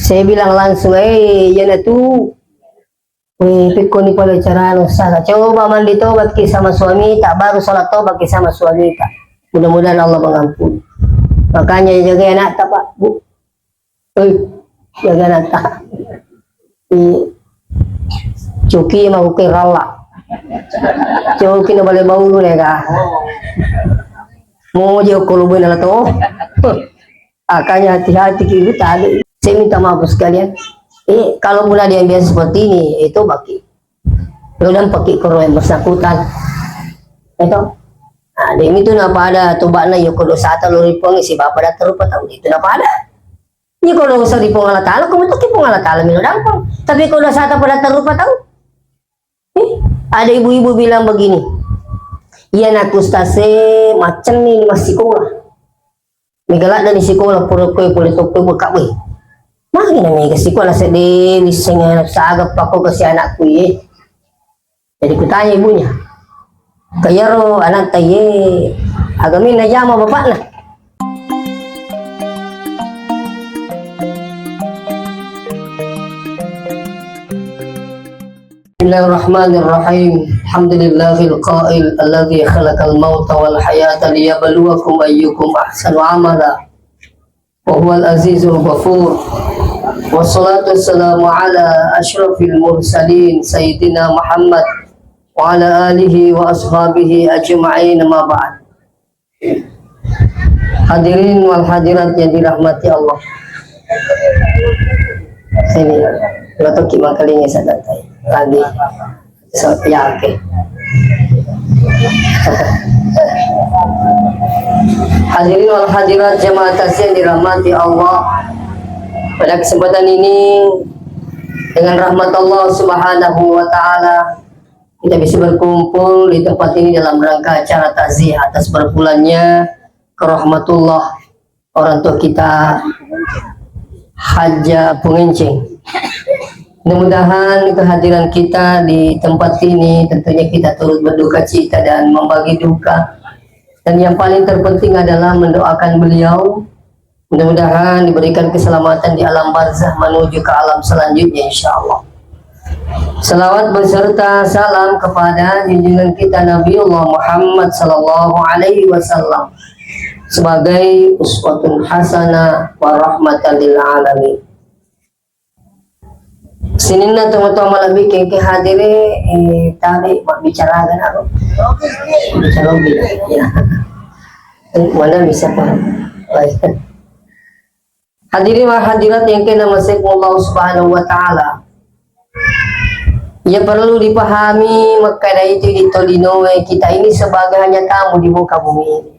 Saya bilang langsung, yan na tu. Pikon ni pala cara sana. Coba mandi tobat sama suami tak, baru sholat tobat sama suami tak. Mudah-mudahan Allah mengampuni. Makanya jaga anak tak pak, bu. Jaga anak tak. Cuki mau ke rala. Cuki na balik bau ni ka. Mau jauh kalau benar tu. Makanya hati-hati kita tadi. Saya minta maaf sekalian. Kalau mulai yang biasa seperti ini, itu baki. Kemudian pakai koro yang bersangkutan. Itu. Nah, ini tuh napa ada tubak na yuk kalau saat lalu ripong si bapak dah terupa tahu itu napa ada. Ini kalau usah ripong Allah Taala, kamu tuh ripong Allah Taala minum dampang. Tapi kalau saat pada terupa tahu, ada ibu-ibu bilang begini. Iya nak ustase macam ni masih sekolah. Megalak dari sekolah pura-pura boleh topeng buka weh. Mari na kasi ko nasa di lising sa agap ako kasi anak ko Jadi ko tanya ibunya. Kaya ro anak tayo agamin na jama bapak na. Bismillahirrahmanirrahim. Alhamdulillahil qail alladzi khalaqal mauta wal hayata liyabluwakum ayyukum ahsanu amala. Wa huwal azizul ghafur. Wassalatu wassalamu ala asyrafil mursalin sayyidina Muhammad wa ala alihi wa ashabihi ajma'in, ma ba'd. Hadirin wal hadirat yang dirahmati Allah. Sini atau kimang kalinya sa datay lagi sa yake. Hadirin wal hadirat jemaah tasya yang dirahmati Allah. Pada kesempatan ini dengan rahmat Allah Subhanahu wa taala kita bisa berkumpul di tempat ini dalam rangka acara takziah atas berpulangnya ke rahmatullah orang tua kita Haja Pengencing. Mudah-mudahan kehadiran kita di tempat ini tentunya kita turut berduka cita dan membagi duka. Dan yang paling terpenting adalah mendoakan beliau. Mudah-mudahan diberikan keselamatan di alam barzah menuju ke alam selanjutnya insyaallah. Salawat beserta salam kepada junjungan kita Nabiullah Muhammad sallallahu alaihi wasallam sebagai uswatun hasanah wa rahmatan lil alamin. Sinin na teman-teman lebih ke hadiri tadi bicarakan aku. Bicara ya. Mana bisa Pak? Hadirin wa hadirat yang kena masih Allah Subhanahu wa taala. Ya perlu dipahami maka itu di Tolino kita ini sebagai hanya tamu di muka bumi ini.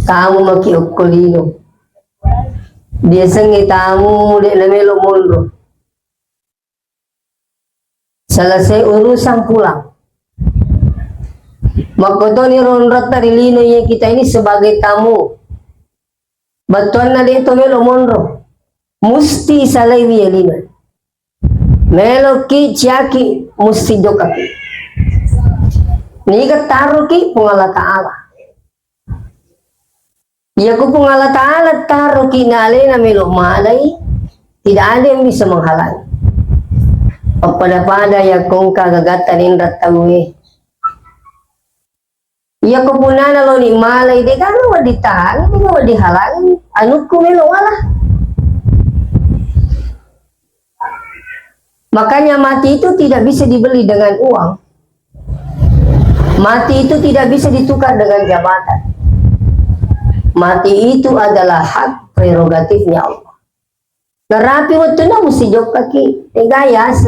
Tamu maki okolino. Dia sengi tamu di lemelo mundo. Selesai urusan pulang. Makoto ni ronrat dari lino yang kita ini sebagai tamu. Batuan na dito melo monro. Musti salay wiya lina. Melo ki chiyaki musti jokaki. Niga taro ki pungala ta'ala. Iya ko pungala ta'ala taro ki nalay na melo malay. Tidak ada yang bisa menghalangi. Pada ya kong kagagatan indrat tawi. Iya ko punana lo ni malay de kan wa ditahan, di wa dihalangi. Anut ko melo wala. Makanya mati itu tidak bisa dibeli dengan uang. Mati itu tidak bisa ditukar dengan jabatan. Mati itu adalah hak prerogatifnya Allah. Narapi waktu na mesti jok kaki, tegayas.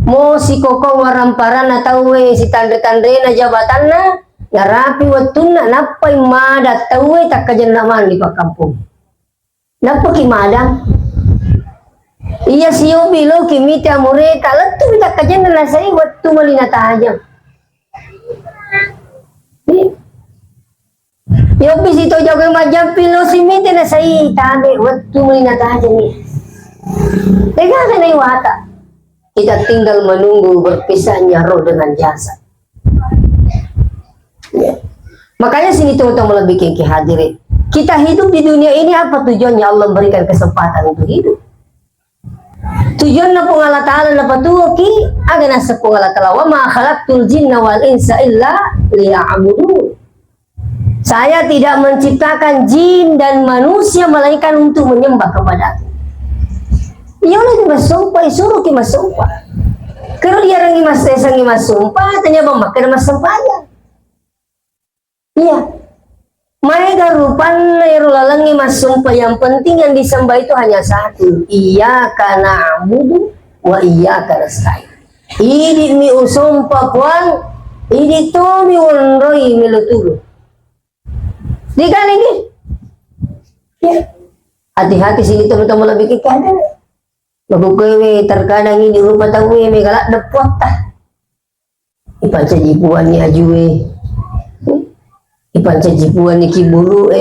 Mo si kokong waramparan na tawe si tanda-tanda na jabatan na. Narapi waktu na napay madat tawe tak kajan naman di pakampung. Napaki madang. Iya siyo bilo kimita mure kalat tu tak kajan na nasay waktu malinata aja. Yo bisito jago majam pilo simite na say tabe waktu malinata aja ni. Tega na iwata. Kita tinggal menunggu berpisahnya roh dengan jasad. Ya. Makanya sini teman-teman lebih kiki hadirin. Kita hidup di dunia ini apa tujuannya? Allah berikan kesempatan untuk hidup. Tujuan na pong Allah Ta'ala na patuki aga nasa pong Allah Ta'ala wa ma khalaqtul jinna wal insa illa liya'budun. Saya tidak menciptakan jin dan manusia melainkan untuk menyembah kepada Aku. Iya lagi masumpah, suruh ki masumpah. Kalau dia orang mas desa ngi masumpah, tanya bang makan mas sempaya. Iya. Mereka rupan lalangi mas sumpah, yang penting yang disembah itu hanya satu. Iyyaka na'budu wa iyyaka nasta'in. Idi mi usumpa kuan, idi to mi wonroi mi luturu. Dikan ini. Ya. Hati-hati sini teman-teman lebih ke kanan. Magukewe terkadang ini rupa tahu mi galak depot tah. Ipan sajipuan ni ajuwe. Ipan sajipuan ni kiburu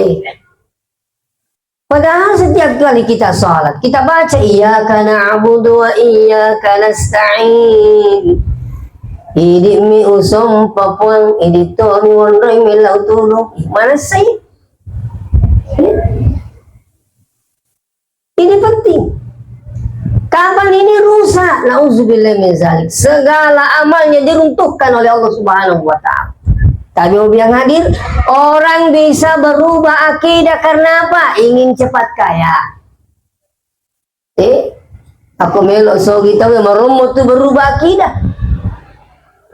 Padahal setiap kali kita sholat, kita baca iyyaka na'budu wa iyyaka nasta'in. Idi mi usum papuang, idi to mi wonroi mi lautulung. Mana sih? Ini penting. Kapan ini rusak? Nauzubillah min zalik. Segala amalnya diruntuhkan oleh Allah Subhanahu wa Ta'ala. Tapi yang hadir, orang bisa berubah akidah karena apa? Ingin cepat kaya. Aku melok so kita merumut tuh berubah akidah.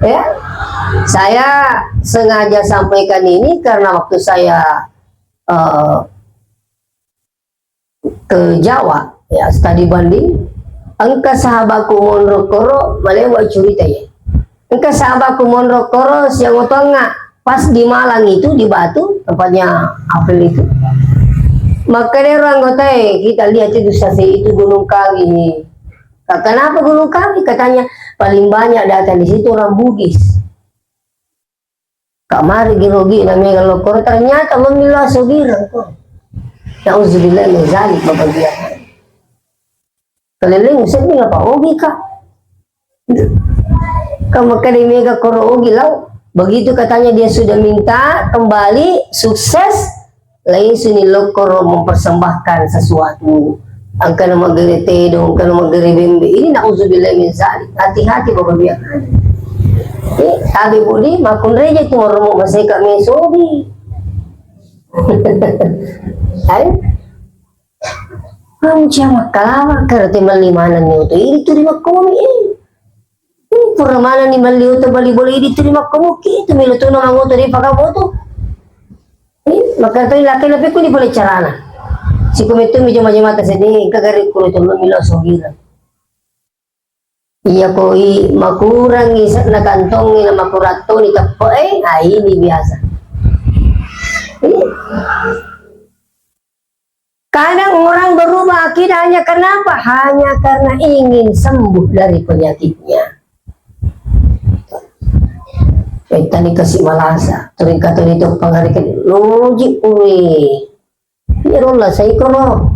Ya, saya sengaja sampaikan ini karena waktu saya ke Jawa, ya studi banding, angka sahabatku monrokoro malewa cerita ya. Angka sahabatku monrokoro siang tengah. Pas di Malang itu, di Batu, tempatnya April itu. Maka dia orang kata, kita lihat itu stasiun itu Gunung Kawi. Kenapa Gunung Kawi? Katanya paling banyak datang di situ orang Bugis. Kamari girogi namanya lokor, ternyata memilah sogirang kok. Nauzubillah min zalik bapak dia. Keliling usah ni apa ogi kak? Kamu kadang koro ogi lau. Begitu katanya dia sudah minta kembali sukses, lain sini lokor mempersembahkan sesuatu. Angka nama gerete dong, angka nama gerebembe. Ini nauzubillah min zalik. Hati-hati bapak biar. Sabi budi makun reja itu orang mau masih kami sobi. Ayo. Kamu cuma kalawa kerja malimanan itu. Ini terima kami. Pura mana ni maliu tu bali boleh diterima kamu kita milu tu nama ngoto di pakau tu. Maka tu laki lebih ku ni boleh carana. Si kumitu mi jama jama tasini kagari ku tu milu sogira. Iya koi makurang isa na kantong na makurato ni tapo ini biasa. Kadang orang berubah akidahnya kenapa? Hanya karena ingin sembuh dari penyakitnya. Tani kasih malasa, turing kata itu pangarikan logik uri. Ya Allah saya kono.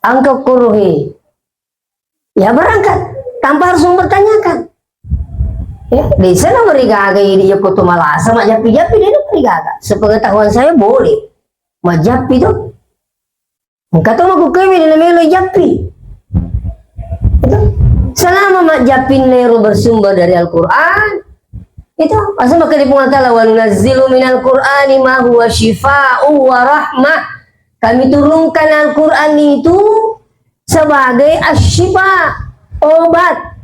Angkat kuruhi. Ya berangkat tanpa harus mempertanyakan. Ya, di sana merigaga ini ya kutu malasa, majapi-japi dia itu merigaga. Sepengetahuan saya boleh majapi itu. Kata aku kami dalam melo japi. Selama mak japin neru bersumber dari Al-Quran, itu asal maka di pengatala wa nunazzilu minal Qur'ani ma huwa shifaa'u wa rahmah. Kami turunkan Al-Quran itu sebagai asyifa, obat.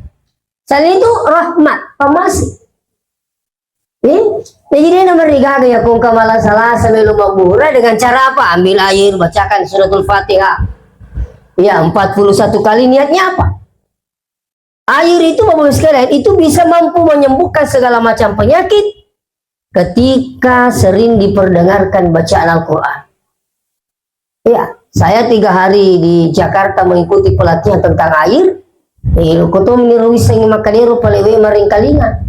Selain itu rahmat, pemasih. Jadi dia nomor rigaga ya kung kamala salah sambil lumabura dengan cara apa? Ambil air, bacakan suratul Fatihah. Ya 41 kali niatnya apa? Air itu Bapak sekalian itu bisa mampu menyembuhkan segala macam penyakit ketika sering diperdengarkan bacaan Al-Quran. Ya, saya 3 hari di Jakarta mengikuti pelatihan tentang air. Kuto meniruwi sengi makadero palewe maring kalinga.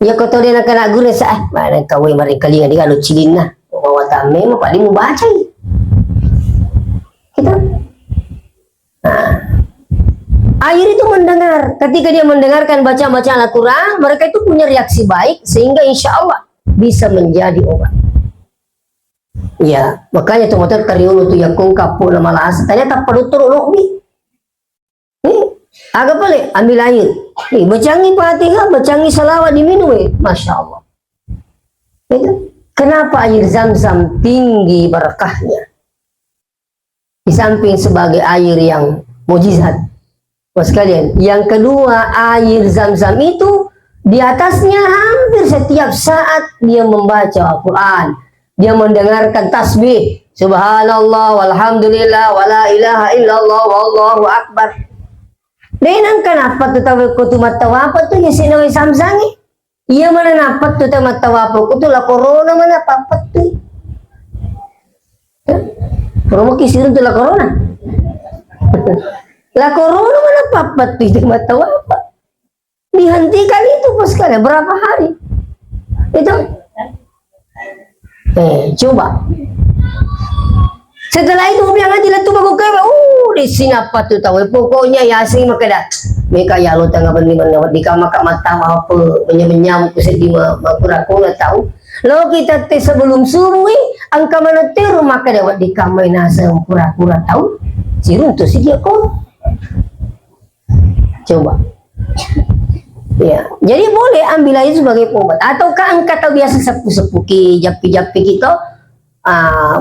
Ya kuto dia nak gure sa mana kawe maring kalinga di kalau cilin na. Bawa tame mo padi mo baca. Kita. Nah, Air itu mendengar. Ketika dia mendengarkan bacaan Al-Quran, mereka itu punya reaksi baik, sehingga insya Allah bisa menjadi obat. Ya, makanya teman-teman kariulu tu yakung kapu nama lahas. Ternyata perlu turun ni. Agak boleh ambil air. Bacangi Fatihah, bacangi salawat diminum. Masya Allah. Itu. Kenapa air zam-zam tinggi berkahnya? Di samping sebagai air yang mujizat. Sekalian. Yang kedua, air zam-zam itu di atasnya hampir setiap saat dia membaca Al-Quran. Dia mendengarkan tasbih. Subhanallah, walhamdulillah, wala ilaha illallah, wallahu akbar. Dan kenapa tu tahu kutu matawapo tu yang sinawi samsangi? Ia mana napat tu tahu matawapo kutu la corona mana papat tu? Promo kisirun tu la corona. La corona mana papat tu itu matawapo? Dihentikan itu pas sekali berapa hari? Itu. Coba. Setelah itu biang aja lah tu bagus kaya. Di sini apa tu tahu? Pokoknya ya asing makada. Mereka ya lo tengah berliman di kamar mata apa menyam kusedih makura-kura tahu. Lo kita teh sebelum subuh angka mana teru maka dapat di kamar nasa kura-kura tahu. Sirun tu si dia kok. Coba. Ya, jadi boleh ambil air sebagai obat. Ataukah angka tahu biasa sepu-sepuki, japi-japi kita,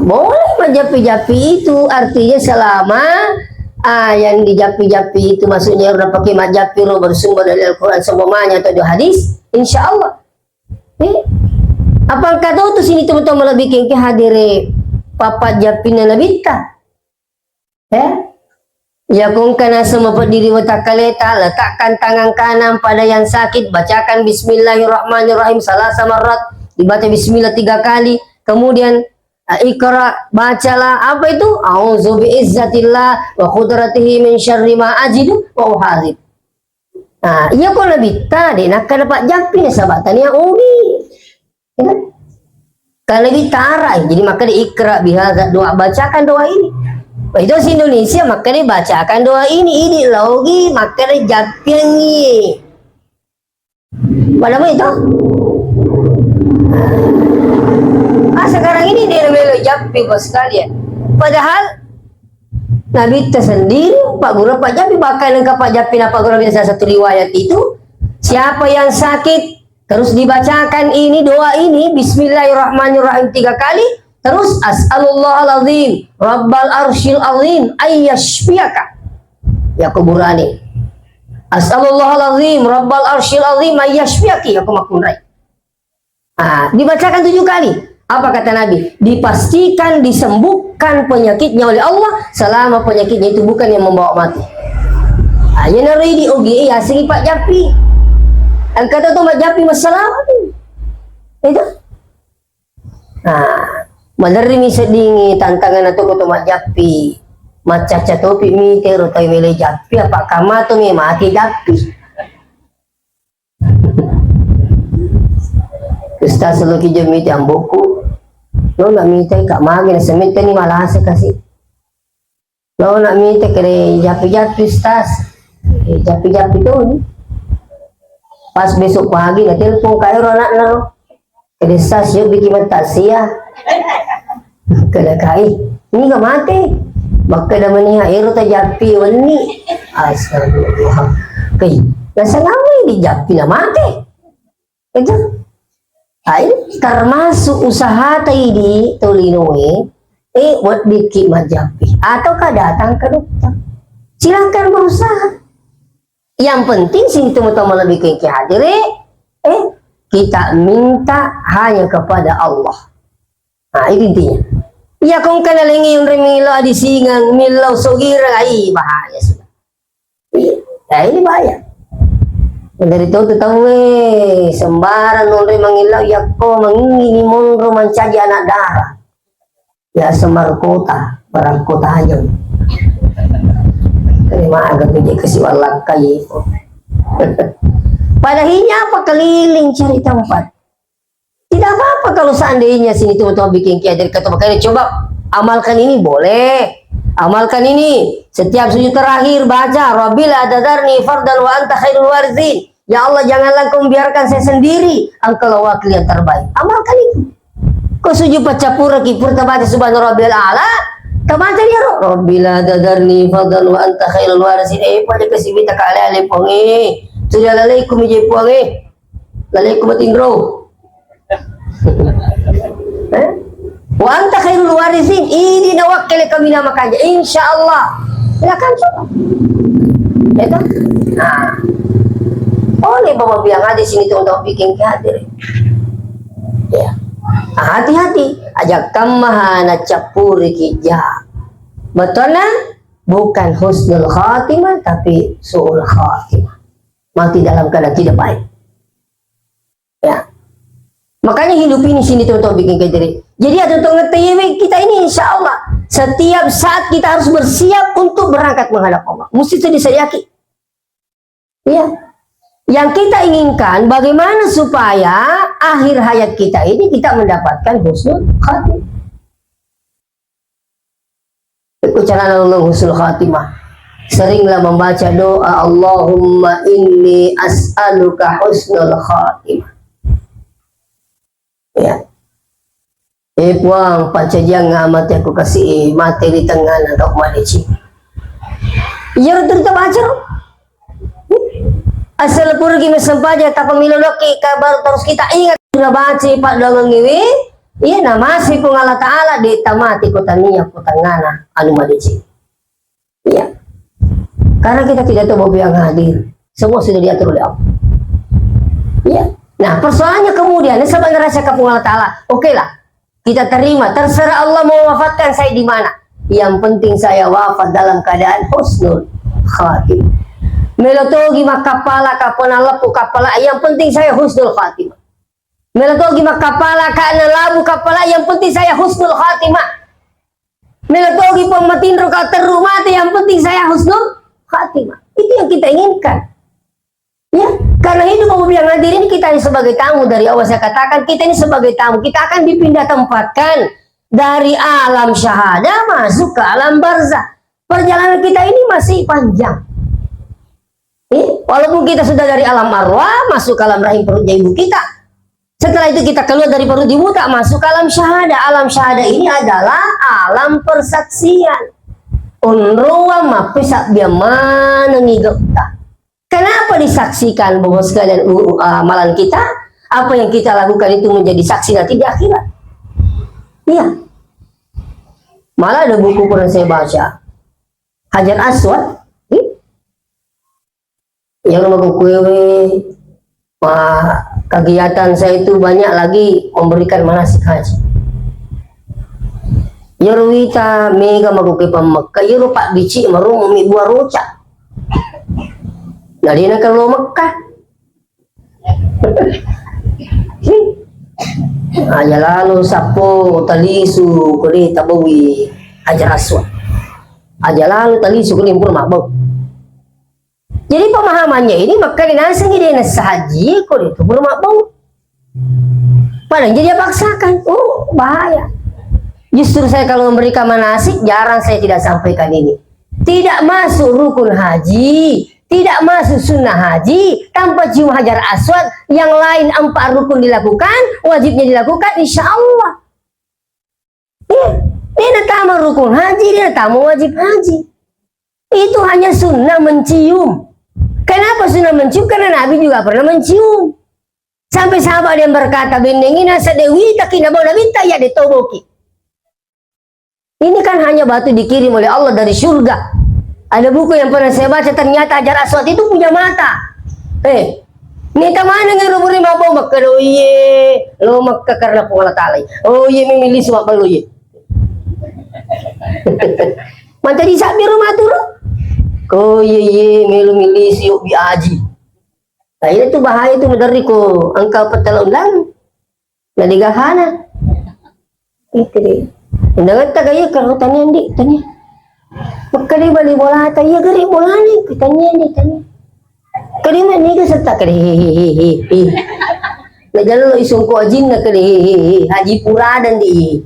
boleh menjapi-japi itu artinya selama yang dijapi-japi itu maksudnya udah pakai majapi lo bersumber dari Al-Quran semuanya atau hadis, insya Allah. Apakah tahu tu sini teman-teman lebih kengke hadire papa japina nabita? Ya kung kana semua berdiri watakaleta, letakkan tangan kanan pada yang sakit, bacakan Bismillahirrahmanirrahim salah samarat, dibaca Bismillah 3 kali, kemudian Iqra, bacalah apa itu? A'udzu biizzatillah wa qudratihi min syarri ma ajidu wa uhadzib. Nah, iya kok lebih tadi nak dapat japi sahabatan yang ubi. Ya. Kan lebih tarai, jadi maka di Iqra bihadza doa, bacakan doa ini. Itu si Indonesia maka dia bacakan doa ini lagi maka dia japi yang ini. Padahal itu. Sekarang ini dia melo japi bos sekalian. Padahal Nabi tersendiri Pak Guru Pak Japi bakal lengkap Pak Japi Pak Guru salah satu riwayat itu siapa yang sakit terus dibacakan ini doa ini Bismillahirrahmanirrahim 3 kali terus as'alullah al-azim rabbal arshil azim ayyashfiyaka ya kuburani as'alullah al-azim rabbal arshil azim ayyashfiyaki ya kumakunrai. Dibacakan 7 kali. Apa kata Nabi? Dipastikan disembuhkan penyakitnya oleh Allah selama penyakitnya itu bukan yang membawa mati. Ya nari di OG ya sini Pak Japi. Ang kata tu Pak Japi masalah itu. Menerimi sedingi tantangan atau kutu Pak Japi. Macaca topi mi teru tai mele Japi apa kama tu mi mati Japi. Ustaz lagi jemit yang buku. Lo nak minta kat magi na seminta ni malah saya kasih. Lo nak minta kere japi-japi Ustaz. Japi-japi tu ni. Pas besok pagi na telepon kayo nak na. Kere Ustaz yo bikin mata sia. Kena kai. Ni ka mati. Maka dah meniha ero ta japi wani. Astagfirullah. Kai. Nasa lama di japi na mati. Itu. Termasuk usaha tadi tolinoe buat bikin majapi ataukah datang ke dokter silakan berusaha. Yang penting sini teman-teman lebih ke hadire kita minta hanya kepada Allah. Itu intinya. Ya kung kana lengi yung remilo adi singang milaw sogira bahaya sudah. Ini bahaya. Dari itu tahu sembarang nolre mangilau yakko mangingini monro mancaji anak darah ya semar kota barang kota aja terima agak punya kesiwalak kayak itu. Padahinya apa keliling cari tempat tidak apa-apa kalau seandainya sini tuh bikin kiai dari kata makanya coba amalkan ini boleh Amalkan ini. Setiap sujud terakhir baca Rabbil la tadarni fardan wa anta khairul warithin. Ya Allah, janganlah kau biarkan saya sendiri, engkau wakil yang terbaik. Amalkan itu. Kau sujud baca pura kipur baca subhana rabbil a'la, kabaca dia Rabbil la tadarni fardan wa anta khairul warithin. Pada kesibita kali ale pongi. Sudah lalai ku mijai pongi. Lalai ku matingro. Wa anta khairul warithin, ini nawakil kami namakannya insyaallah. Silakan coba. Ya kan? Nah, oleh bapak bilang ada sini tuh untuk bikin hadir. Ya, hati-hati. Ajak kamahana capuri kija. Betulnya bukan husnul khatimah tapi su'ul khatimah. Mati dalam keadaan tidak baik. Ya. Makanya hidup ini sini tuh untuk bikin hadir. Jadi ada untuk ngerti kita ini insya Allah setiap saat kita harus bersiap untuk berangkat menghadap Allah. Mesti itu disediakan. Ya. Yang kita inginkan bagaimana supaya akhir hayat kita ini kita mendapatkan husnul khatimah. Ucapan Allah husnul khatimah. Seringlah membaca doa Allahumma inni as'aluka husnul khatimah. Ya. Puang pancajang amat aku kasih materi tengah atau malici. Ya kita baca. Asal pergi mesempaja tak pemilu loki kabar terus kita ingat sudah baca pak dongeng ini. Iya nama si Allah Taala di tamati kotania kotangana anu malici. Iya. Karena kita tidak tahu bahwa yang hadir. Semua sudah diatur oleh Allah. Iya. Nah persoalannya kemudian sebenarnya saya kapung Allah Taala. Oke lah. Kita terima, terserah Allah mau wafatkan saya di mana. Yang penting saya wafat dalam keadaan husnul khatimah. Melotogi makapala kapona lepu kapala, yang penting saya husnul khatimah. Melotogi makapala kana labu kapala, yang penting saya husnul khatimah. Melotogi pematindro kau terumati, yang penting saya husnul khatimah. Itu yang kita inginkan. Ya, karena hidup Allah yang hadir ini kita ini sebagai tamu dari awal saya katakan kita ini sebagai tamu, kita akan dipindah tempatkan dari alam syahada masuk ke alam barzah. Perjalanan kita ini masih panjang. Walaupun kita sudah dari alam arwah masuk ke alam rahim perut ibu kita. Setelah itu kita keluar dari perut ibu tak masuk ke alam syahada. Alam syahada ini adalah alam persaksian. Unruwa mapisak biamana ngigokta. Kenapa disaksikan bahwa sekalian amalan kita, apa yang kita lakukan itu menjadi saksi nanti di akhirat? Iya. Malah ada buku pernah saya baca, Hajar Aswad, yang nama buku kegiatan saya itu banyak lagi memberikan manasik haji. Yarwita mega maguke pamekka yaro pak bici marum umi buah roca. Dari nak kalau Mekah, aja lalu sapo talisu kuri tabawi Hajar Aswad, aja lalu talisu kuri pun mabuk. Jadi pemahamannya ini Mekah dinasang ide haji kuri itu pun mabuk. Padahal jadi paksakan, bahaya. Justru saya kalau memberikan manasik jarang saya tidak sampaikan ini. Tidak masuk rukun haji. Tidak masuk sunnah haji tanpa cium Hajar Aswad. Yang lain 4 rukun dilakukan, wajibnya dilakukan insya Allah. Dia tamu rukun haji, dia tamu wajib haji. Itu hanya sunnah mencium. Kenapa sunnah mencium? Karena Nabi juga pernah mencium. Sampai sahabat yang berkata, bendengina sadewi takina bau nabi ya ditoboki. Ini kan hanya batu dikirim oleh Allah dari surga. Ada buku yang pernah saya baca, ternyata Hajar Aswad itu punya mata. Nita mana ngeruburi mabau Mekah? Oh iye, lo Mekah karena Allah Ta'ala. Oh iye, memilih semua perlu iye. Manta di sabi rumah turun. Oh iye, milih si Ubi Aji. Nah ini tuh bahaya tuh dari ko engkau petal undang. Nadi gahana. Itu deh. Undangan tak gaya kalau tanya andi, tanya. Kali bali bola ta iya gari bola ni kitanya ni tanya. Kali ni ke serta kali hehehe. Lajalo isong ko ajin na kali haji pura dan di.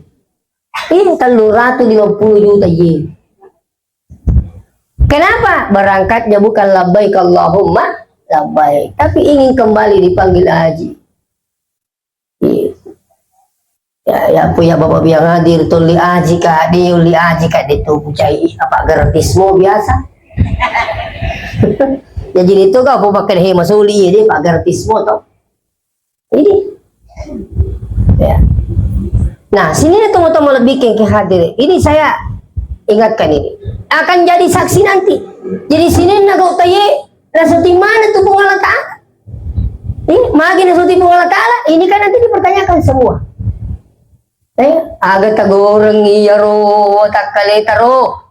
350 juta ye. Kenapa? Berangkatnya bukan labbaik Allahumma labbaik, tapi ingin kembali dipanggil haji. Ya punya bapak yang hadir tuh li haji kak itu cai apa gratismu biasa. Ya jadi itu kau pakai he masuli ini pak gratismu tau. Ini. Ya. Nah sini teman-teman lebih ke hadir. Ini saya ingatkan ini akan jadi saksi nanti. Jadi sini nak taye nasuti mana tuh Allah Ta'ala. Ini magi nasuti Allah Ta'ala. Ini kan nanti dipertanyakan semua. Agak tagoreng iya ro takaleta ro.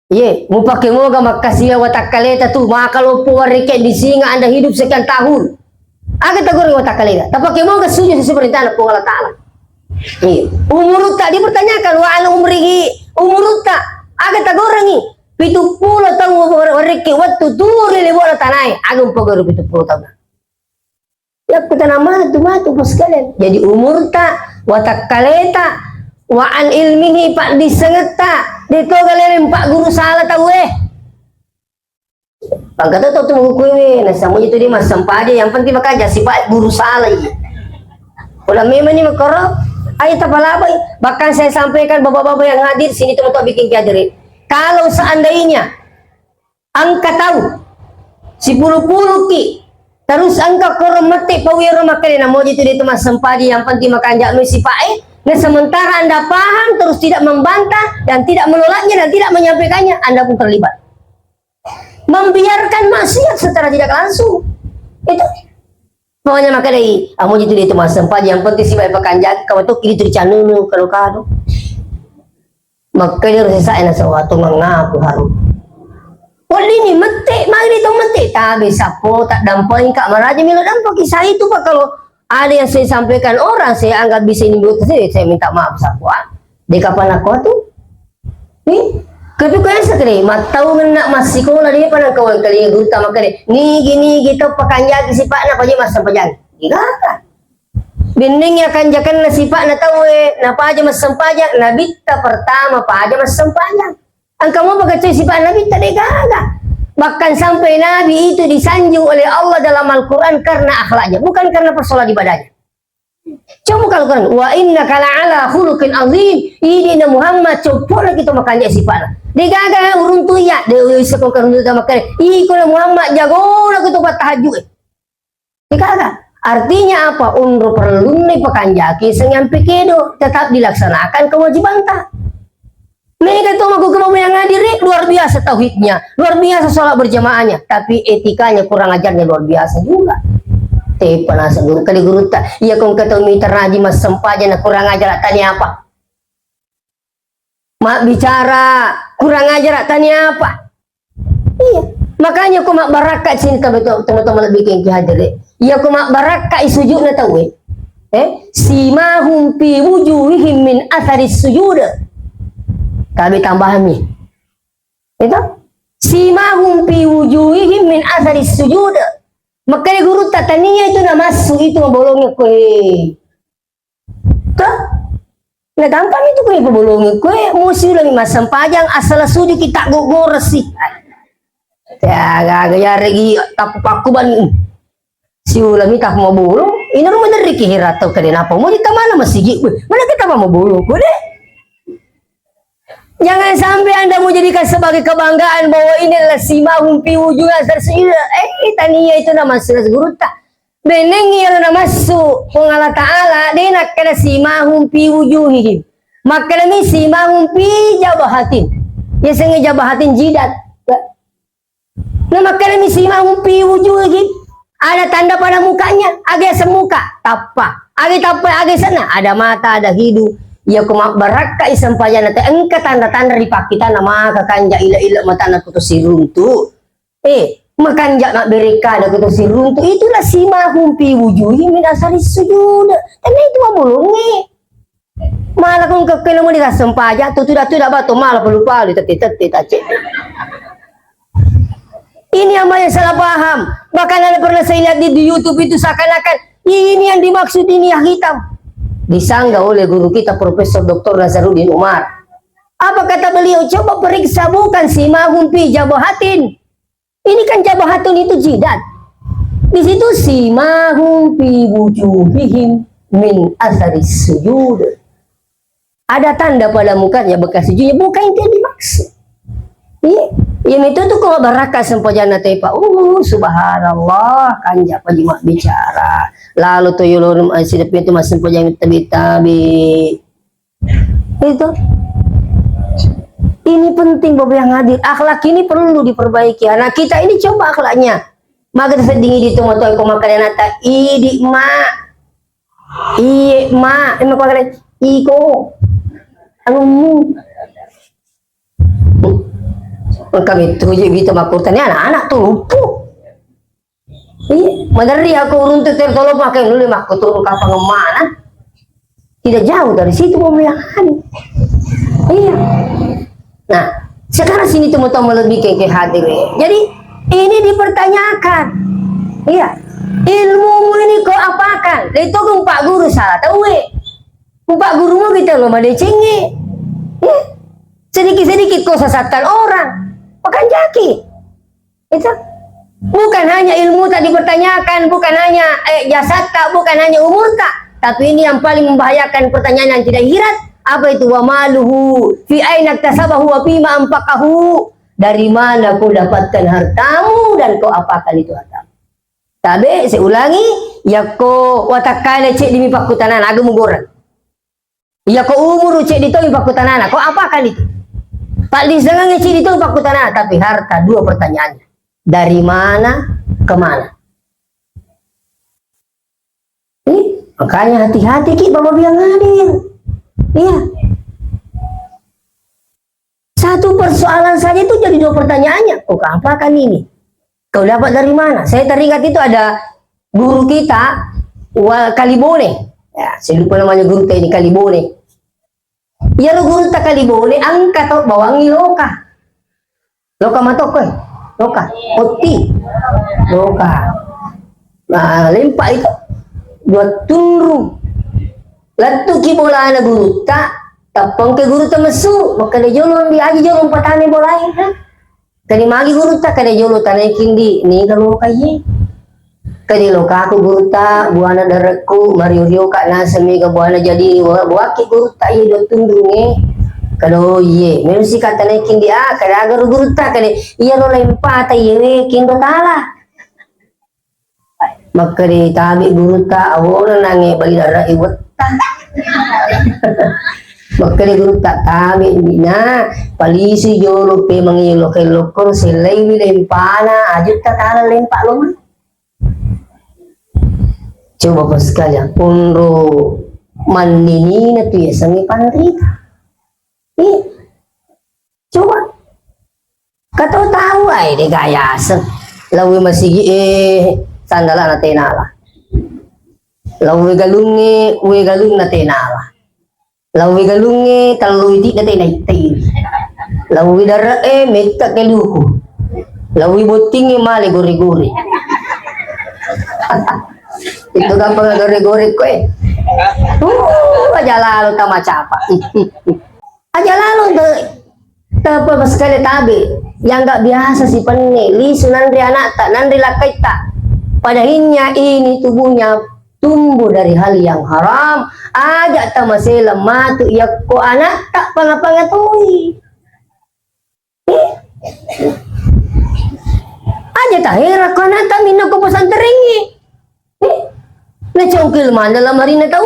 Ye, mau pakai mau gak makasih watak kaleta tuh maka lo puarike di singa Anda hidup sekian tahun. Agak tagoreng watak kaleta. Tapi pakai mau gak setuju seperti Allah Ta'ala. Umur tak dipertanyakan wa an umrihi umur tak agak tagorangi 70 tahun wareke waktu turi le bola tanai agak pagoro 70 tahun ya kita nama tu matu sekalian jadi umur tak watak kaleta wa an ilmihi pak disengeta dito galerin pak guru salah tahu pangkata tu mengukui nasa mo itu di mas sampah yang penting maka si pak guru salah udah memang ni makorok. Ayo tapalabay. Bahkan saya sampaikan bapak-bapak yang hadir sini teman-teman bikin kiadiri. Kalau seandainya angka tahu si puluh-puluh ki terus angka korong mati pawiro makan mau itu di tempat sempadi yang penting makan jakmi si pae. Nah sementara Anda paham terus tidak membantah dan tidak menolaknya dan tidak menyampaikannya, Anda pun terlibat. Membiarkan maksiat secara tidak langsung. Itu pokoknya maka dari amo itu dia teman sempat yang penting sih baik pakanjak kau tu kiri tu channel kalau kado maka dia rasa enak sesuatu mengaku haru wali ni mati mari tu mati tak bisa po tak dampain kak maraja milo dampak kisah itu pak kalau ada yang saya sampaikan orang saya anggap bisa ini buat saya minta maaf sakwa di kapan aku tu nih tapi kau yang sekali, matau nak masih kau lah dia pada kawan kali yang guru tamak kali. Ni gini kita pakanjak si pak nak aja masa pajang. Iya Binding ya kanjakan na si pak na tahu napa aja mas sempajak nabita pertama pa aja mas sempajak. Ang kamu pagkacoy si pak nabita de gaga. Bahkan sampai Nabi itu disanjung oleh Allah dalam Al-Quran karena akhlaknya, bukan karena persoalan ibadahnya. Coba kalau kan wa inna kala ala khuluqin azim ini na Muhammad coba kita makanya sifat de gaga urun tu ya de sekon kan tu makan i ko Muhammad jago la kita buat tahajud de gaga artinya apa unru perlu ni pakanjaki senyampi kedo tetap dilaksanakan kewajiban tak mereka itu aku kemau yang ngadiri luar biasa tauhidnya luar biasa sholat berjamaahnya tapi etikanya kurang ajarnya luar biasa juga. Panasa guru kali guru tak iya kong ketemu miter raji mas sempaja na kurang ajar tanya apa mak bicara kurang ajar tanya apa iya makanya aku mak barakat sini teman-teman lebih kengki hadir iya aku mak barakat sujud na tahu simahum fi wujuhihim min atharis sujud kami tambahan nih itu simahum fi wujuhihim min atharis sujud. Makanya guru tataninya itu nak masuk itu membolongnya kue. Tuh, nah gampang itu kue membolongnya kue. Musuh lagi masam pajang asal sudi kita gogor sih. Ya, gaya regi tapu pakuban. Si ulami tak mau bolong. Ini rumah dari kihira atau keren apa? Mau kita mana masih gitu? Mana kita mau bolong? Boleh? Jangan sampai Anda mau jadikan sebagai kebanggaan bahwa ini adalah simahum fi wujuhihim tersila. Tania itu nama surat guru tak. Beneng yang nama su Allah Ta'ala dia nak kena simahum fi wujuhihim. Maka demi simahum fi jabahatin. Ya sengaja jabahatin jidat. Nah maka demi simahum fi wujuhihim. Ada tanda pada mukanya, agak semuka, tapa. Agak tapa, agak sana, ada mata, ada hidung. Ya kuma baraka isang payan nate engka tanda-tanda di pakita nama kakanja ila-ila mata na kuto si runtu makanja nak bereka na kuto si runtu itulah simahum fi wujuhihim min asari sujud karena itu mamulungi malah kung kakena mo dita sampaja tu tidak bato malah pelupa teti tace ini yang banyak salah paham bahkan ada pernah saya lihat di YouTube itu seakan-akan ini yang dimaksud ini yang hitam disanggah oleh guru kita Profesor Dr. Nazaruddin Umar Apa kata beliau? Coba periksa, bukan simahum fi jabahatin. Ini kan jabahatun itu jidat. Di situ simahum fi wujuhihim min asaris sujud. Ada tanda pada mukanya bekas sujudnya, bukan itu yang dimaksud. Iya, yang itu tuh kalau baraka sempojana tepa. Subhanallah, kanja pajima bicara. Lalu tuh yulun sidap itu mas sempojana tabi-tabi. Itu. Ini penting Bapak yang hadir. Akhlak ini perlu diperbaiki. Anak kita ini coba akhlaknya. Maka sedingin di tunggu tuh kau makan nata. Idi ma, iye ma, ini kau kata iko. Anu kami tujuh gitu makutannya anak-anak tuh lupuk. Iya, madari aku untuk tertolong pakai dulu mak turun kapal kemana? Tidak jauh dari situ pemeliharaan. Iya. Nah, sekarang sini tuh mau lebih ke hadir. Jadi ini dipertanyakan. Iya. Ilmumu ini kau apakan? Itu kan Pak Guru salah tahu Pak Gurumu kita loh ada cengi. Sedikit-sedikit kau sesatkan orang. Bukan jaki. Itu bukan hanya ilmu tak dipertanyakan, bukan hanya jasad tak, bukan hanya umur tak, tapi ini yang paling membahayakan pertanyaan yang tidak hirat. Apa itu wa maluhu fi aina tasabahu wa fima anfaqahu? Dari mana kau dapatkan hartamu dan kau apakan itu hartamu? Tabe saya ulangi, ya kau watakale cek di mipak kutanana agak mugorang. Ya kau umur cek di to mipak kutanana, kau apakan itu? Pak disengang cek di to mipak kutanana, tapi harta dua pertanyaannya. Dari mana ke mana? Makanya hati-hati ki Bapak bilang hadir. Iya. Satu persoalan saja itu jadi dua pertanyaannya. Kok apa kan ini? Kau dapat dari mana? Saya teringat itu ada guru kita, Kalibone. Ya, saya lupa namanya guru ini Kalibone. Ya lo guru tak Kalibone, angkat atau bawangi loka. Loka matoko. Loka, poti. Loka. Nah, lempak itu. Dua tunru. Latu ki bola na guru tak tapang ke guru tak masuk maka dia jolong di aji jolong patane bola ha kani magi guru tak kada jolo tanai kindi ni kalau kayi kani lo ka aku guru tak buana darakku mario rio ka na semi ka buana jadi buaki guru tak ye do tundunge kalau ye menusi ka tanai kindi kada agar guru tak kani iya lo lempata ye kindo tala maka di tabi guru tak awon nange bagi darah iwat maka dia guru tak kami na palisi jolo pe mangilo kay lokor silay wilempana ajut tak tala lempak lo coba pas sekalian punro mandini na tu ya sangi pandrita coba kata tahu ay de gaya sang lawi masigi sandala na tenala lawi galung na tenala lawi galunge taluy di na tenay lawi dara meta keluku lawi boting mali gori-gori itu gampang gori-gori ko aja lalu tama capa aja lalu tapa sekali tabi yang gak biasa si penili sunandri anak tak nandri lakai tak padahinya ini tubuhnya tumbuh dari hal yang haram aja tamase lemah tu ya ko anak tak pangapangatui aja tahira ko anak tak minum ko pesantrengi na congkil mana dalam hari na tahu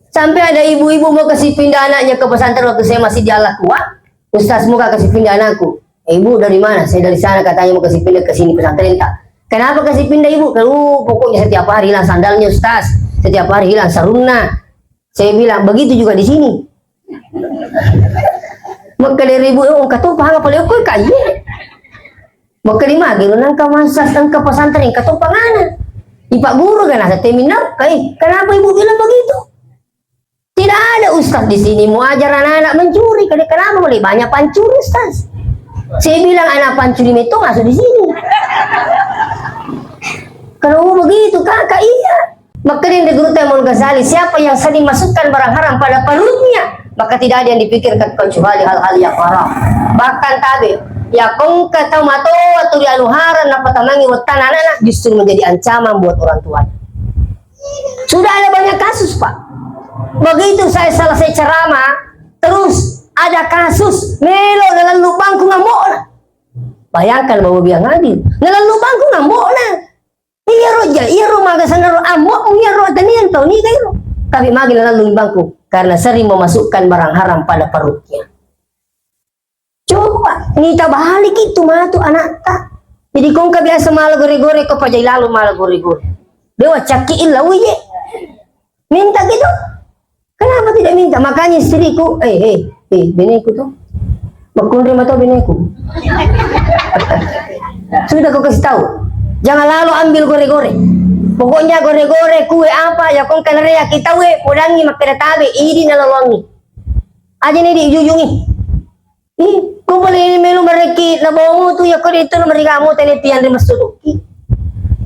sampai ada ibu-ibu mau kasih pindah anaknya ke pesantren waktu saya masih di Al-Aqwa ustaz muka kasih pindah anakku ibu dari mana saya dari sana katanya mau kasih pindah ke sini pesantren tak. Kenapa kasih pindah ibu? Kalau pokoknya setiap hari hilang sandalnya Ustaz, setiap hari hilang sarungnya. Saya bilang begitu juga di sini. Maka dari ibu kata pahang apa leo kau kaya. Maka di magi nang kamasas nang ke pesantren kata pangana. Ipak guru kan ada seminar, kenapa ibu bilang begitu? Tidak ada Ustaz di sini mau ajar anak-anak mencuri. Kenapa boleh banyak pancuri Ustaz? Saya bilang anak pancuri itu masuk di sini. Kalau begitu kakak iya. Maka dia guru Taimul Ghazali siapa yang sering masukkan barang haram pada perutnya maka tidak ada yang dipikirkan kecuali hal-hal yang haram. Bahkan tabi ya kong kata mato atau di anuharan apa tamangi wetan anak justru menjadi ancaman buat orang tua. Sudah ada banyak kasus, Pak. Begitu saya selesai ceramah, terus ada kasus melo dalam lubangku ngamuk. Bayangkan bahwa biang adil dalam lubangku ngamuk na. Iya roja, iya rumah kesana amuk, iya roja tanian tahu ni kayo. Tapi magi dalam lubangku karena sering memasukkan barang haram pada perutnya. Coba, nita balik itu mah tu anak tak. Jadi kong biasa malah gore-gore kau pajai lalu malah gore-gore. Dewa cakiin lah uye. Minta gitu. Kenapa tidak minta? Makanya istriku, beneku tuh. Bakundri mata beneku. Sudah kau kasih tahu. Jangan lalu ambil gore-gore. Pokoknya gore-gore kue apa ya kong kanaria kita we podangi makada tabe ini nalalongi. Aja nih diujungi. Kung boleh ini melu mereki na bongo tu ya ko dito na merikamu tenetian rin masuduki.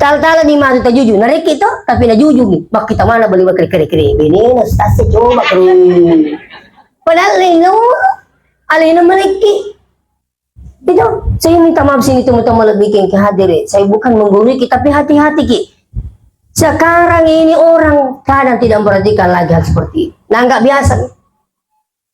Tal-tala di matu tajuju nareki to tapi na juju ni. Bak kita mana beli kere-kere ini na stase coba kru. Padahal lino alina mereki. Itu saya minta maaf sini teman-teman lebih ke hadir. Saya bukan menggurui kita tapi hati-hati ki. Sekarang ini orang kadang tidak memperhatikan lagi hal seperti ini. Nah nggak biasa.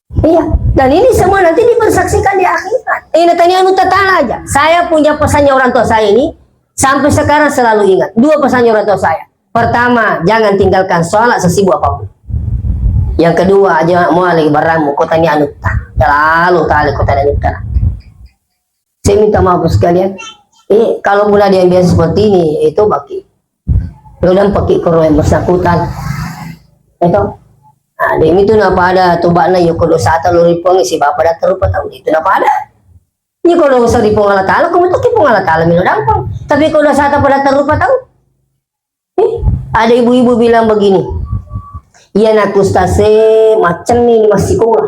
Iya, dan ini semua nanti dipersaksikan di akhirat. Ini tanya anu tatala aja. Saya punya pesannya orang tua saya ini sampai sekarang selalu ingat. Dua pesannya orang tua saya. Pertama, jangan tinggalkan sholat sesibuk apapun. Yang kedua, jangan mau lagi barangmu kota ni anu ta. Lalu kali kota ni anu ta. Saya minta maaf sekalian. Kalau mulai dia biasa seperti ini, itu baki. Kemudian pakai koro yang bersangkutan. Itu. Nah, demi itu napa ada tubak na yoko dosa ata lori pongi si bapa dah terupa tahu itu napa ada. Ni kalau dosa di pong Allah Taala, kamu tu kipong Allah Taala milo dampang. Tapi kalau dosa ata pada terupa tahu. Ada ibu-ibu bilang begini. Iya nak ustase macam ni masih sekolah.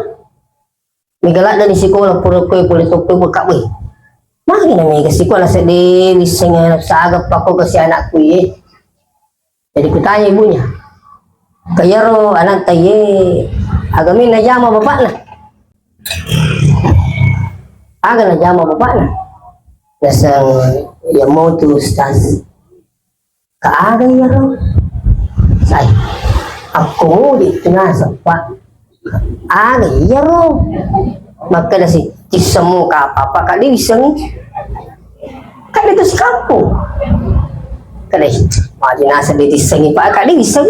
Migalak dari sekolah pura kue boleh tope buka we. Magi na mi kasi sekolah sedih lisengnya sagap ako kasi anak ku ye. Jadi kutanya ibunya. Kayaro anak taye agamin na jama bapak na aga na jama bapak na nasang ya mau tu ustaz kaaga yaro say ako dito na sa pa aga yaro maka si tisamo ka papa kali isang kali to si kampo kali nasa dito isang pa kali isang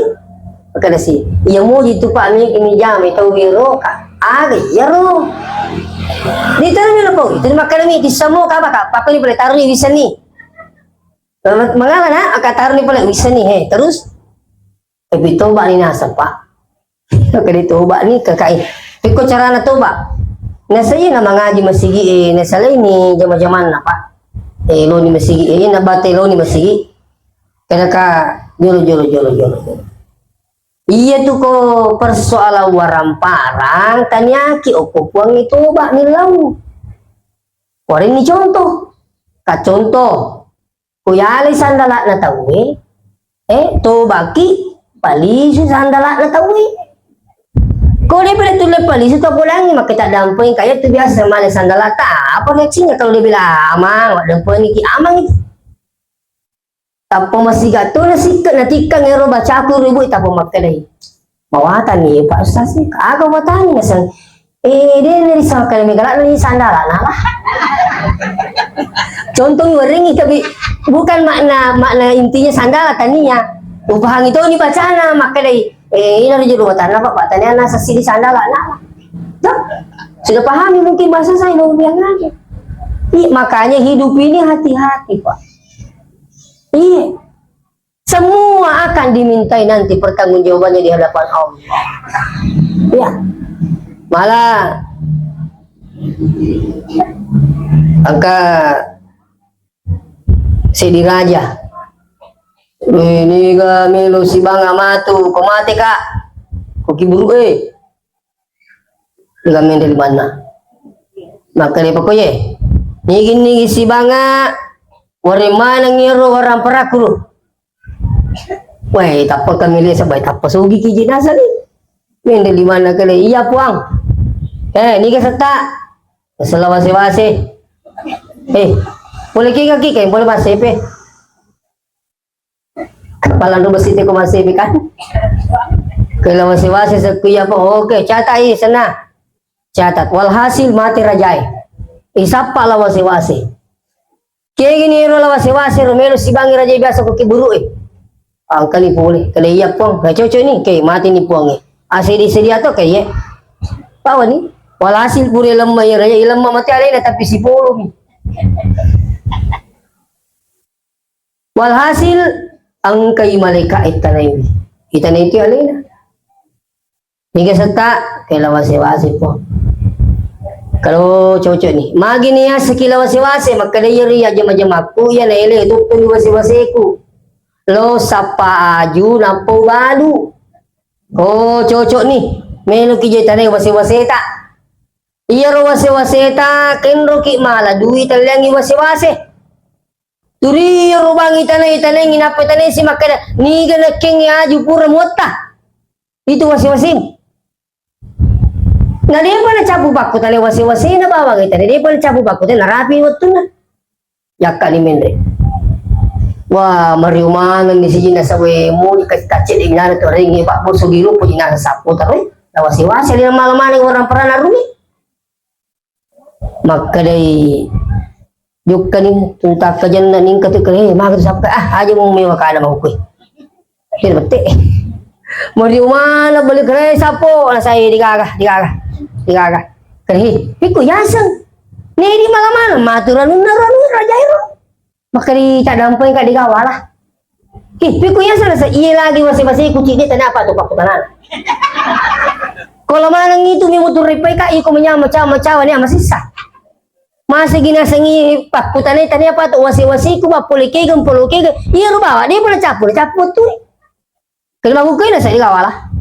kata si, yang mau itu pak ni kini jam itu biro ka, ya ro. Dito na nila po, ito na makalami, kisamo ka ba ka, papa ni pala taruh ni bisa ni. Mengapa na, taruh ni pala bisa ni, terus, tapi toba ni nasa pak. Kaya toba ni kakay, piko cara na toba. Nasa yun na mga di masigi, nasa lay ni jama-jaman na pa. Lo ni masigi, yun na bate lo ni masigi. Kaya ka, jolo. Iya tuh ko persoalan warang parang tanyaki puang itu bak nilau. Warin ni contoh. Ka contoh. Kuyali sandala na tawi. To baki palisu sandala na tawi. Kau dia bila tulis palisu to pulang makita damping kayak tu biasa mana sandala ta. Apa reaksinya kalau dia bilang amang, damping iki amang itu. Tapo masih gato na sikat na tikang ero baca aku ribu tapo makalay. Mawatan ni Pak Ustaz ni kagak mawatan ni masang dia dari sama kali megalak ni sandala lah. Contoh wering tapi bukan makna intinya sandala taninya. Upahang itu ni bacana makalay ini dari juru watan apa Pak tanya nasa sini sandala lah. Sudah pahami mungkin bahasa saya lebih lagi. Makanya hidup ini hati-hati Pak. Iya, semua akan dimintai nanti pertanggungjawabannya di hadapan Allah. Ya, malah angka Sedi Raja. Ini kami lu si bangga matu, kau mati kak, kau kiburu kami dari mana? Maka dia pokoknya, nigi si bangga. Wari mana ngiro orang perakuru. Wah, tapal kami lihat sebaik tapal sugi kiji nasa ni. Mende di mana kali? Iya puang. Ni ka sakta. Masalah wasi-wasi. Boleh kiki kayak boleh masih pe. Kepala lu bersih ko masih kan. Kalau wasi-wasi sa kuya po. Oke, catat ini sana. Catat. Walhasil mati rajai. Isapa la wasi-wasi. Kaya gini ro la wasi-wasi romero si bangi rajai biasa ko kiburu Ang kali boleh. Kalau iya pong. Kayak cocok ni. Kayak mati ni pong Asli sedia to kayak. Pawa ni. Walhasil puri lemah ya rajai lemah mati alena tapi si polo ni. Walhasil ang kay malaikat itanay itu alina hingga serta kay lawasi-wasi po kalau cocok nih magi niya sa kilawasi-wasi magkadayari aja majama kuya na ile tukto wasi-wasi ku lo sapa aju na po balu cocok nih melo kijay tanay wasi-wasi ta iya ro wasi-wasi ta kenro ki mala duit talangi wasi-wasi Turi rubang itanay nginapitanay si makada ni gana king aju pura mota itu wasi-wasin na dia pa na capu bakko tanay wasi-wasi na bawang itanay dia pa na capu bakko tanay narapi waktu na yakka ni Mendre wah mariumangan ni si jina sawe mo di kacil ingana to ringi pak bo sugiru po jina sapu taroy na wasi-wasi din malaman ng orang pernah rumi makadai Yuk kanin tuntak kajan na ning katu kare magad sap aja mong may wakana mahukoy. Pero bete. Mari umana balik kare sapo na say digaga. Kare piku yasang. Neri malaman maturan naron rajairo. Makari cadampay ka digawala. Piku yasang sa iya lagi wasi-wasi kuci dia tanah apa tu pak tanan. Kalau manang itu mi motor repay ka iko manya macawa ni masisa. Masih ginasangi pak putanay tanya apa tuh wasi-wasi ku mapulike gempuluke iya ro bawa dia pernah capur tuh kalau aku kena saya gawalah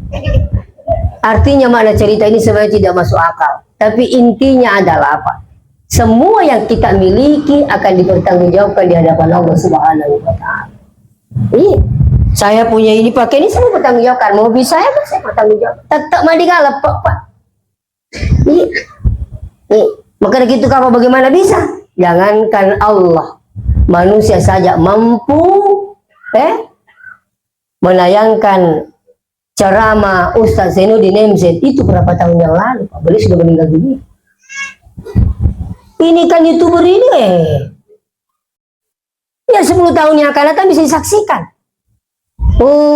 artinya makna cerita ini sebenarnya tidak masuk akal tapi intinya adalah apa semua yang kita miliki akan dipertanggungjawabkan di hadapan Allah Subhanahu wa taala saya punya ini pakai ini semua bertanggungjawabkan mobil saya bertanggungjawab tetap mandi galap pak maka gitu kalau bagaimana bisa? Jangankan Allah, manusia saja mampu menayangkan ceramah Ustaz Zainuddin MZ itu berapa tahun yang lalu? Pak beliau sudah meninggal dunia. Ini kan YouTuber ini ya 10 tahun yang akan datang bisa disaksikan.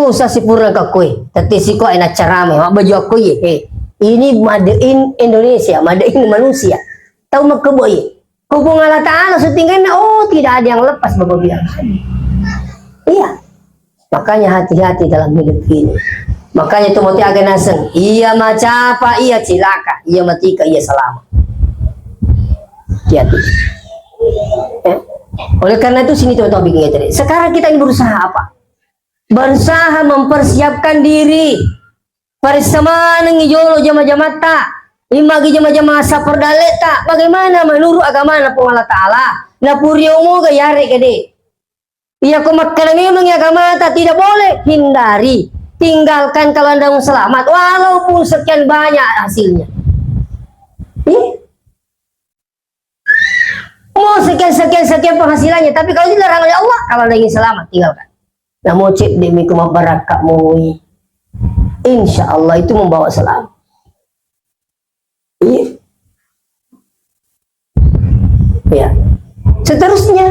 Ustaz Sipurna kakoi, tapi si kok enak ceramah, baju aku ini made in Indonesia, made in manusia. Tahu makeboy hubung Allah Ta'ala setinggalnya tidak ada yang lepas berbilang iya makanya hati-hati dalam hidup ini makanya itu mati agen aseng iya macapa iya cilaka iya matika iya selamat hati-hati oleh karena itu sini teman-teman bikin tadi sekarang kita ini berusaha apa berusaha mempersiapkan diri bersama ngijolo jama-jama tak imagi jama-jama masa perdaleta bagaimana menurut agama na Allah Ta'ala na puryomo gayari kade iya ko makkalami mga agama ta tidak boleh hindari tinggalkan kalau anda selamat walaupun sekian banyak hasilnya mau sekian penghasilannya tapi kalau dilarang oleh Allah kalau anda ingin selamat tinggalkan nah mau cek demi kumabarakak mui insya Allah itu membawa selamat ya. Seterusnya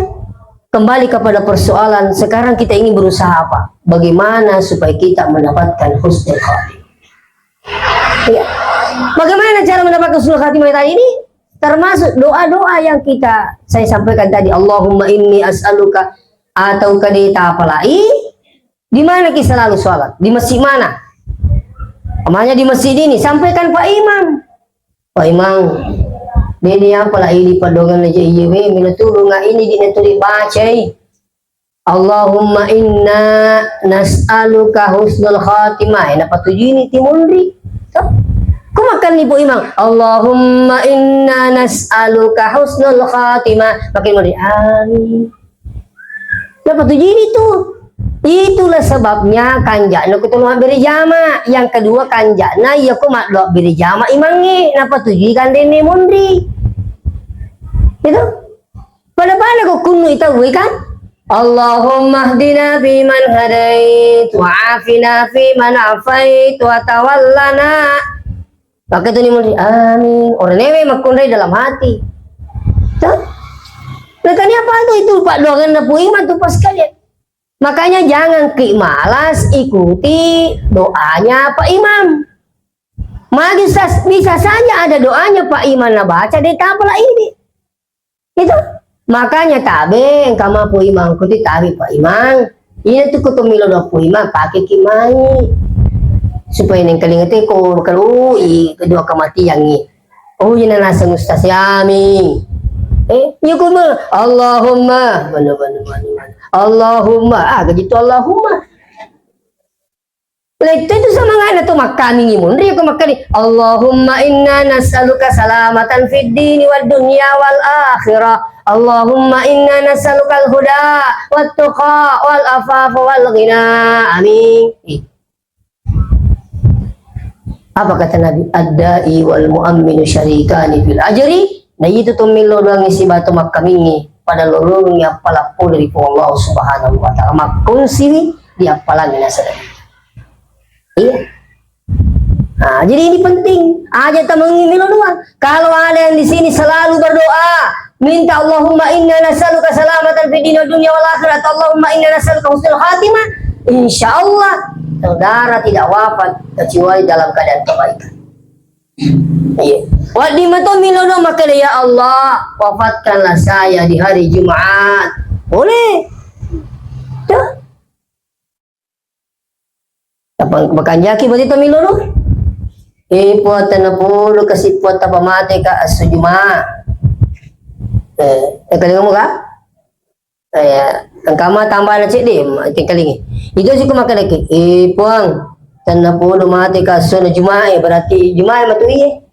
kembali kepada persoalan sekarang kita ingin berusaha apa? Bagaimana supaya kita mendapatkan husnul khatimah? Ya. Bagaimana cara mendapatkan husnul khatimah tadi ini? Termasuk doa-doa yang saya sampaikan tadi. Allahumma inni as'aluka atau kadita apalai. Di mana kita selalu sholat? Di masjid mana? Namanya di masjid ini. Sampaikan Pak Imam. Pak Imam. Dini apalah ini padongan aja iyewe minatulung ini dinatuli bacai Allahumma inna nas'aluka husnul khatimah apa tujuh ini timundri kumakan nih Bu Imam Allahumma inna nas'aluka husnul khatimah makin mari amin apa tujuh ini tuh Itulah sebabnya kanjana kutulungan beri jama. Yang kedua kanjana ya ku mak doa beri jama imangi. Napa tujuh kan dene mundri. Itu. Pada kok kunu itu kan? Allahumma hdina fi man hadait wa afina fi man afait wa tawallana. Maka itu nih mundri. Amin. Orang newe makundai dalam hati. Tuh. Makanya apa itu Pak doakan napu iman tuh pas kalian. Makanya jangan malas ikuti doanya Pak Imam. Bisa saja ada doanya Pak Imam na baca di tabla ini. Itu. Makanya tabeng kama Pak Imam kuti tabi Pak Imam. Ini tuh kutumilo do Pak Imam pakai kimai. Supaya neng kalingate ko kalau kedua kematian ni. Oh ini nasa ustaz yami. Ya kuma Allahumma mana Allahumma gitu Allahumma. Lah itu sama ngana tuh makani ngimun dia ko makani Allahumma inna nas'aluka salamatan fid dini wad dunya wal akhirah. Allahumma inna nas'aluka al huda wat tuqa wal afafa wal ghina. Amin. Apa kata Nabi? Ad-da'i wal mu'amminu syarikani fil ajri. Nah itu tuh milo doang isi batu makamingi pada lorongnya palapu dari Allah Subhanahu wa taala makun sini dia palang nasa. Iya. Nah, jadi ini penting. Aja tamangi milo doang. Kalau ada yang di sini selalu berdoa, minta Allahumma inna nas'aluka salamatan fid dunya wal akhirat. Allahumma inna nas'aluka husnul khatimah. Insyaallah saudara tidak wafat kecuali dalam keadaan kebaikan. Iya. Wadi mato milono maka ya Allah wafatkanlah saya di hari Jumat. Boleh. Tuh. Apa makan jaki berarti to milono? Puat na pulu kasi puat apa mate ka asujuma. Kali kamu ka? Ang kama tambah na cik di, tingkalingi. Itu sih kumakan lagi. Puang tanah puluh mati kaso na Jumae berarti Jumae matui.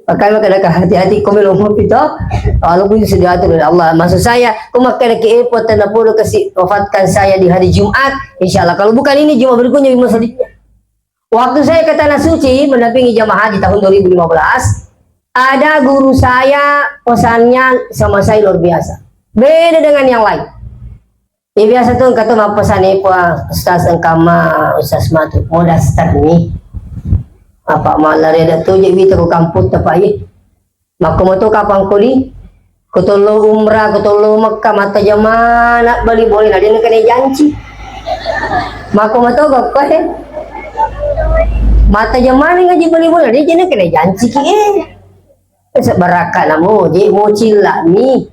Makanya kena hati-hati kau minum kopi toh. Kalau pun sudah diatur oleh Allah. Maksud saya, kau makan ke epot tanah puluh kasih wafatkan saya di hari Jumat. Insya Allah. Kalau bukan ini Jumat berikutnya di selanjutnya. Waktu saya ke Tanah Suci mendampingi jamaah di tahun 2015, ada guru saya pesannya sama saya luar biasa. Beda dengan yang lain. Ya biasa tuh kata apa pesan ibu Ustaz engkama Ustaz Matu mau dasar nih. Apa malah ada tuh jadi kita ke kampus apa ini. Maka mau tuh kapan kuli? Kutulu umrah, kutulu Mekah mata zaman nak balik boleh ada yang kena janji. Maka mau tuh apa mata zaman ngaji balik boleh dia jangan kena janji Sebaraka namu, jadi mau cilak nih.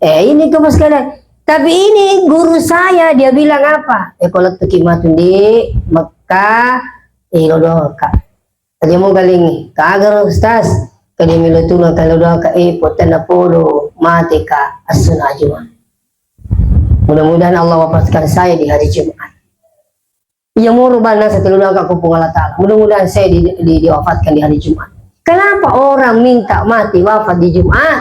Ini ke sekalian. Tapi ini guru saya dia bilang apa? Kalau tukimatun di Mekah, lodoka. Tadi mau galing, kagar Ustaz. Kali milo tulong kalau doa ka potan na polo mati ka asun ajuma. Mudah-mudahan Allah wafatkan saya di hari Jumat. Ya mau rubana sa tulong ka kupung Allah Ta'ala. Mudah-mudahan saya diwafatkan di hari Jumat. Kenapa orang minta mati wafat di Jumat?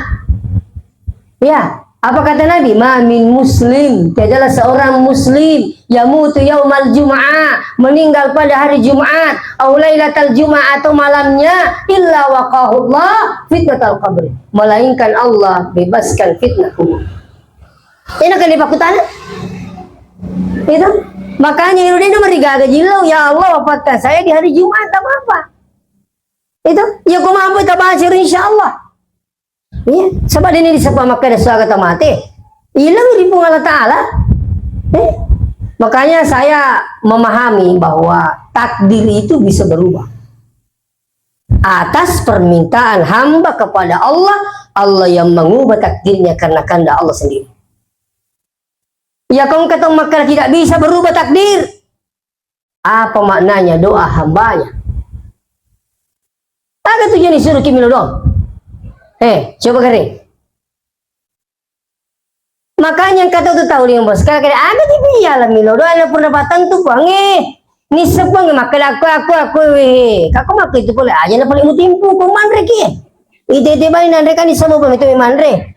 Ya, apa kata Nabi? Ma min muslim, tiadalah seorang muslim yamutu yaumal jum'ah, meninggal pada hari Jumat, au lailatal jum'ah atau malamnya, illa waqahullah fitnatal qabr, melainkan Allah bebaskan fitnah kubur. Ini kan dipakutana? Itu makanya Indonesia merigaga jilau, ya Allah wafatkan saya di hari Jumat, tak apa-apa. Itu ya kau mampu tabasir insyaallah. Ya, sebab ini disebut maka ada suara kata mati. Hilang di Allah Ta'ala. Makanya saya memahami bahwa takdir itu bisa berubah. Atas permintaan hamba kepada Allah, Allah yang mengubah takdirnya karena kehendak Allah sendiri. Ya kamu kata maka tidak bisa berubah takdir. Apa maknanya doa hambanya? Agak tujuan disuruh kimilo dong. Coba kali. Makanya kata tu tahu yang bos. Kalau kali ada di biar milo doa ada pendapatan tu bang Ni sebang makan aku Kako makan itu boleh aja na paling mutimpu ko manre ki. Ite bain andre kan isamo pa itu manre.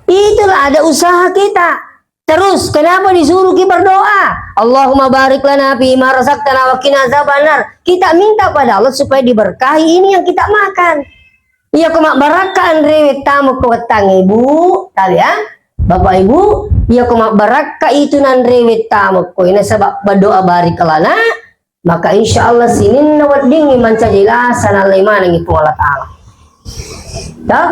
Itulah ada usaha kita. Terus kenapa disuruh kita berdoa? Allahumma barik lana fi ma razaqtana wa qina azabannar. Kita minta pada Allah supaya diberkahi ini yang kita makan. Iya kumak barakan rewet tamu ko tang ibu, tali ya. Bapak Ibu, iya kumak baraka itu nan rewet tamu ko ina sebab berdoa barik lana, maka insyaallah sinin nawat dingi manca jelasan alaiman ngi Allah taala. Dah?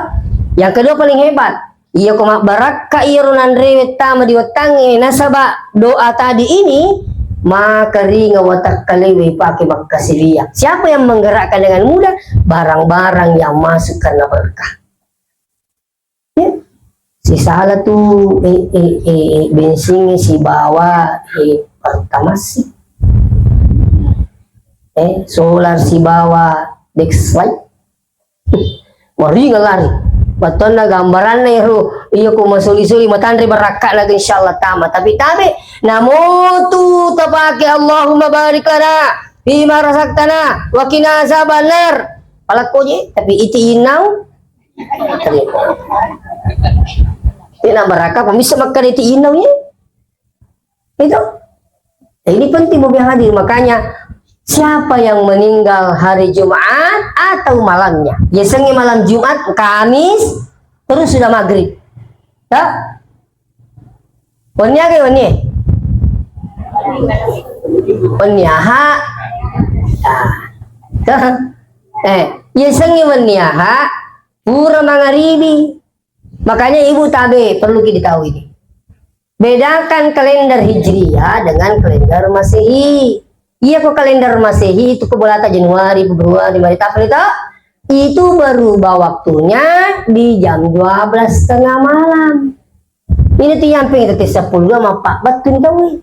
Yang kedua paling hebat, iya kumak baraka irunan rewet tamu diwatangi nasaba doa tadi ini maka ringa watak kalewi pakai makasilia. Siapa yang menggerakkan dengan mudah barang-barang yang masuk karena berkah? Ya. Si salah tuh bensin si bawa pertama sih. Solar si bawa Dexlight. Mari ngelari. Baton na gambaran na iro iyo ko masuli-suli matandri baraka lagi insyaallah tama tapi namo tu tapake Allahumma barik lana bima razaqtana wa qina azabannar palako je tapi iti inaw tina baraka pemisa makan iti inaw ya itu ini penting mobil hadir makanya siapa yang meninggal hari Jumat atau malamnya, biasanya malam Jumat, Kamis, terus sudah maghrib. Ya? Wanya ke wanya? Wanya ha? Biasanya wanya ha? Pura mangaribi. Makanya ibu tabe perlu kita tahu ini. Bedakan kalender Hijriah dengan kalender Masehi. Iya kok kalender Masehi itu kebulata Januari, Februari, Maret, April itu berubah waktunya di jam 12:30 malam. Ini tuh yang pengen tetes 10 sama Pak betul tahu.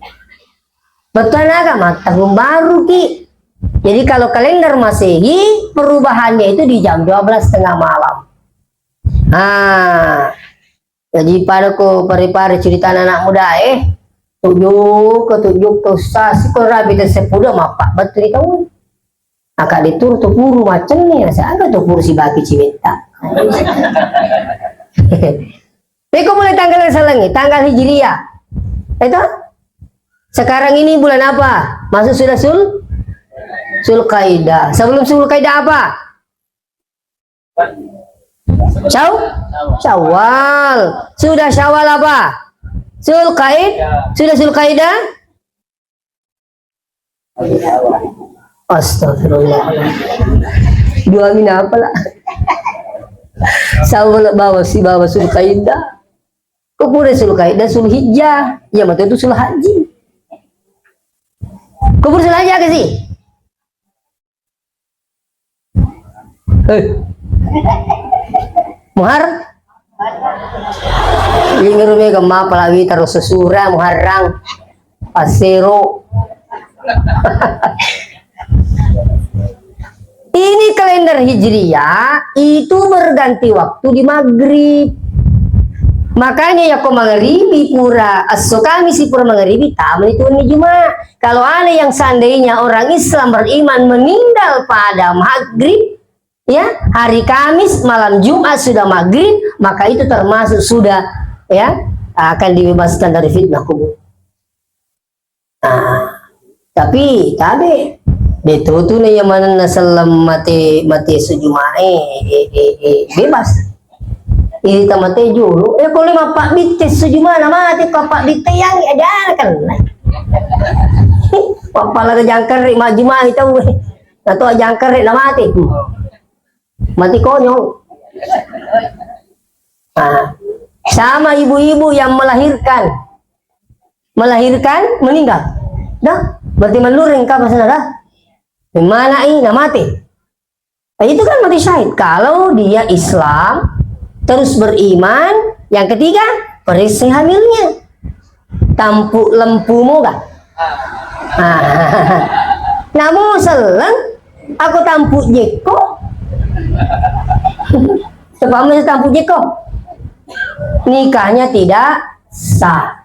Betul agak tahun baru ki. Jadi kalau kalender Masehi perubahannya itu di jam 12:30 malam. Jadi pada ko pare-pare cerita anak muda tujuh ke sasi ko rabi dan sepuluh mapak betul tahu akak ditur tu puru macam ni rasa agak tu puru si bagi cimeta Beko mulai tanggal yang salah tanggal Hijriah itu sekarang ini bulan apa masuk sudah Zulkaidah sebelum Zulkaidah apa Syawal sudah Syawal apa sudah Zulkaidah? Astagfirullah. Dua min apa lah? Syawal bawa Zulkaidah. Kemudian Zulkaidah Zulhijjah. Ya betul itu Zulhaji. Kemudian Zulhaji ke sih? Muhar? Ini rumah gemah apalagi terus sesura Muharram Pasero. Ini kalender Hijriah itu berganti waktu di maghrib. Makanya ya kok maghribi pura asokami si pura maghribi tamu itu ini Jumat. Kalau ada yang seandainya orang Islam beriman meninggal pada maghrib ya hari Kamis malam Jumat sudah maghrib maka itu termasuk sudah ya akan dibebaskan dari fitnah kubur. Tapi tadi itu tuh nih yang mana nasalam mati bebas. Ini mati julu. Kalau mapak bitis sejumana mati kapak bitis yang ada kan. Papa lagi jangkar majma itu atau jangkar nak mati. Mati konyol. Sama ibu-ibu yang melahirkan meninggal dah berarti meluring kah pasal dah mana ini mati itu kan mati syahid kalau dia Islam terus beriman yang ketiga perisi hamilnya tampuk lempumu kah namun selang aku tampuk jeko sepamanya tampuk jeko nikahnya tidak sah.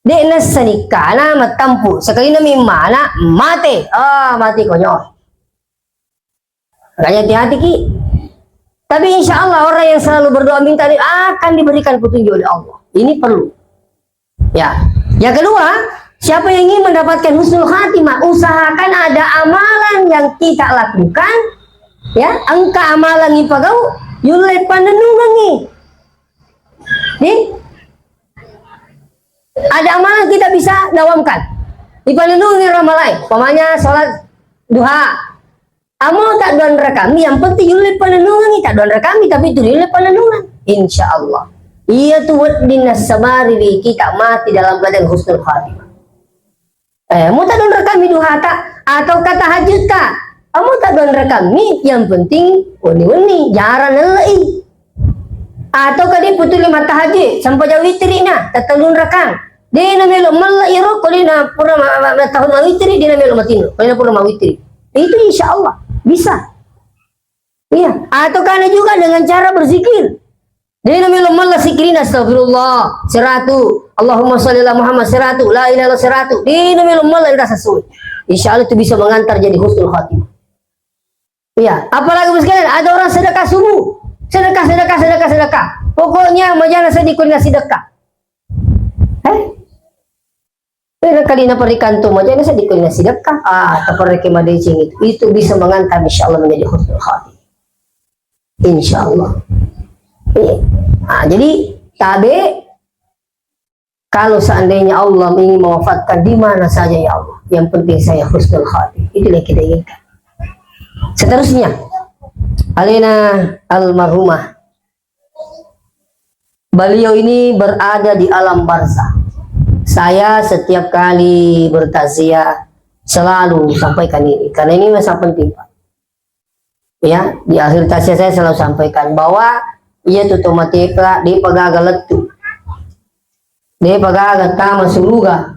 Dek nasa nikah nama tampu sekali nami mana mati. Mati konyol. Makanya hati-hati ki. Tapi insya Allah orang yang selalu berdoa minta akan diberikan petunjuk oleh Allah. Ini perlu. Ya. Yang kedua, siapa yang ingin mendapatkan husnul khatimah, usahakan ada amalan yang kita lakukan. Ya, angka amalan ini pagau, yulai pandenungan nih. Nih, ada amalan kita bisa dawamkan. Ipandenungan ramalai, pamanya sholat duha. Amal tak doan kami, yang penting yulai pandenungan nih, tak doan kami, tapi itu yulai pandenungan. Insya Allah. Ia tuh dinas sabari kita mati dalam keadaan husnul khatimah. Mau tak doan kami duha tak, atau kata hajut tak, kamu tak doan kami, yang penting wani jarang lelai. Atau kadi putul 5 tahajud sampai jauh witri nah, tatalun rakam. Dia namelo malai rokok dia na pura tahun witri dia namelo matino, dia pura witri. Itu insya Allah bisa. Iya. Atau karena juga dengan cara berzikir. Dia namanya malah zikirin astagfirullah 100, Allahumma sholli ala Muhammad 100, la ilaha illallah 100. Dia namanya malah rasa sesuai. Insya Allah itu bisa mengantar jadi husnul khatimah. Iya. Apalagi sekalian ada orang sedekah subuh, sedekah. Pokoknya majana sedikit sedekah. Kali na parikanto mo dyan sa di ko na sedekah tapareke madecing itu bisa mengantar insyaallah menjadi husnul khatimah insyaallah. Jadi tabe kalau seandainya Allah ingin mewafatkan di mana saja ya Allah, yang penting saya husnul khatimah, itu yang kita inginkan. Seterusnya Alena almarhumah, beliau ini berada di alam barzah. Saya setiap kali bertaziah selalu sampaikan ini, karena ini masalah penting, Pak. Ya, di akhir taziah saya selalu sampaikan bahwa ia tutup mati di pagaga letu, di pagaga tama suruga,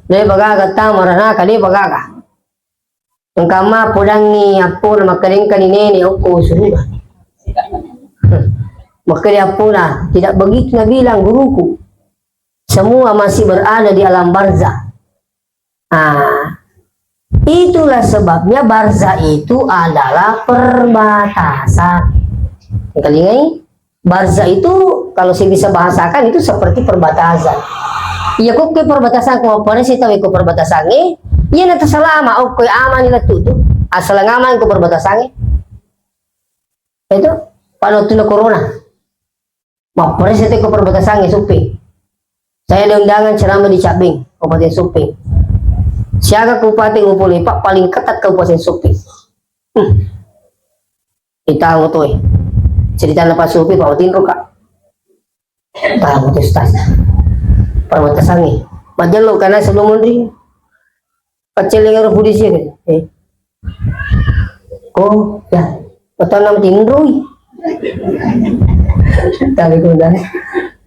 di pagaga tama ranaka, di pagaga. Ang kama pudangi apo na makaring kaninene o suruga. Makanya apo na tidak begitu na bilang guruku. Semua masih berada di alam barzah. Itulah sebabnya barzah itu adalah perbatasan. Kali barzah itu kalau saya bisa bahasakan itu seperti perbatasan. Iya kok ke perbatasan ko pare sih tahu ko perbatasan iya na salama o ko aman nila tutu. Asal ngaman ko perbatasan itu paano na corona. Mapare sih ko perbatasan supi. Saya ada undangan ceramah di Cabing, Kabupaten Suping. Siaga Kabupaten Upuli, Pak paling ketat Kabupaten Suping. Kita ngutoy. Cerita na Pak Supi, Pak Tinro Kak. Tahu itu stas. Perbatasan Majalo karena sebelum mundri. Kecil yang harus budisi kan. Oh, ya. Betul nama Tinro. Tapi kemudian.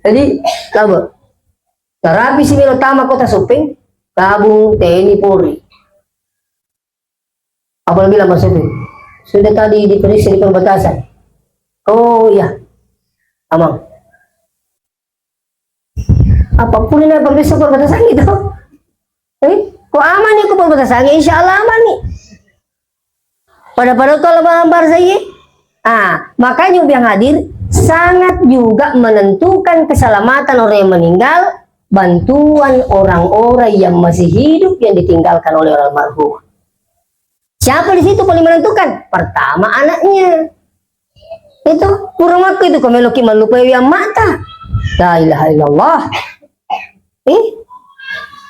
Jadi, tahu. Terapi si Milo Tama Kota Suping, gabung TNI Polri. Apa bilang Mas Suping? Sudah tadi diperiksa di perbatasan. Oh iya, amang. Apapun yang periksa perbatasan itu, kok aman nih kok perbatasan? Insya Allah aman nih. Pada kalau malambar saya, makanya yang hadir sangat juga menentukan keselamatan orang yang meninggal. Bantuan orang-orang yang masih hidup yang ditinggalkan oleh orang almarhum. Siapa di situ paling menentukan? Pertama anaknya. Itu kurang waktu itu komeloki malupai yang mata. La ilaha illallah.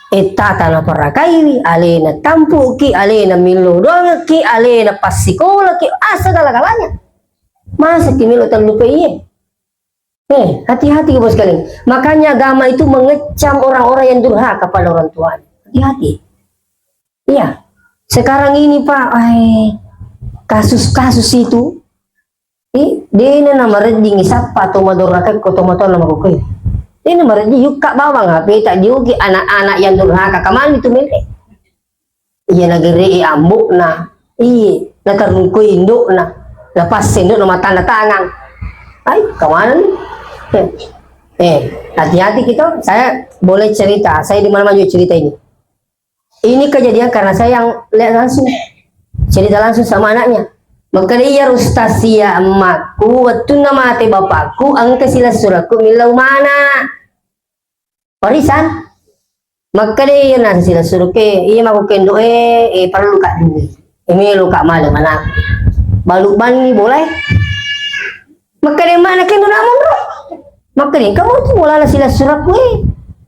Etata na parakai, alena tampu ki, alena milodong ki, alena pasikola ki, segala-galanya. Masa kimilo terlupai hati-hati bos sekalian. Makanya agama itu mengecam orang-orang yang durhaka pada orang tua. Hati-hati. Iya. Sekarang ini Pak, kasus-kasus itu, dia nama reding siapa atau madurhaka atau motor nama kuku. Dia nama reding yuk kak bawang HP tak diugi anak-anak yang durhaka kemana itu milik. Iya negeri ambuk na, iya nakarungku induk na, lepas induk nama tanda tangan. Kemana nih? Hati-hati kita. Saya boleh cerita, saya di mana juga cerita ini. Ini kejadian karena saya yang lihat langsung, cerita langsung sama anaknya. Maka dia ustaz sia emakku waktu nama mati bapakku angka sila suratku milau mana warisan. Maka dia nasa sila surat ke iya maku kendo perlu kak duit milu kak malam anak balu bani boleh. Maka dia mana kendo namun bro. Maka dia kamu tuh mulai sila suratku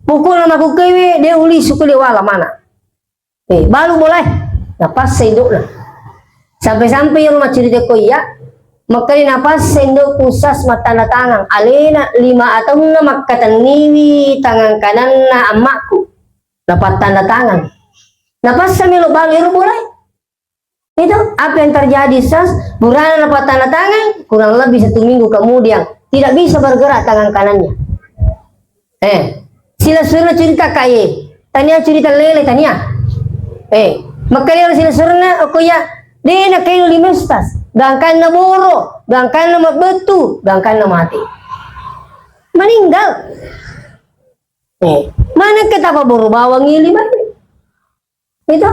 pukul nama aku kewe dia uli suku dia wala mana balu boleh napas sendok lah sampai-sampai yang rumah cerita ko iya maka dia napas sendok pusas mata tanda tangan alena 5 atau 6 makatan niwi tangan kanan na amakku dapat tanda tangan napas sambil balu boleh itu apa yang terjadi sas burana dapat tanda tangan kurang lebih 1 minggu kemudian tidak bisa bergerak tangan kanannya sila surna cerita kaya tania cerita lele tania maka dia sila surna aku ya dia nak kayu 5 stas gangkan na boro gangkan na mabetu gangkan na mati meninggal mana kita apa boro bawang ini itu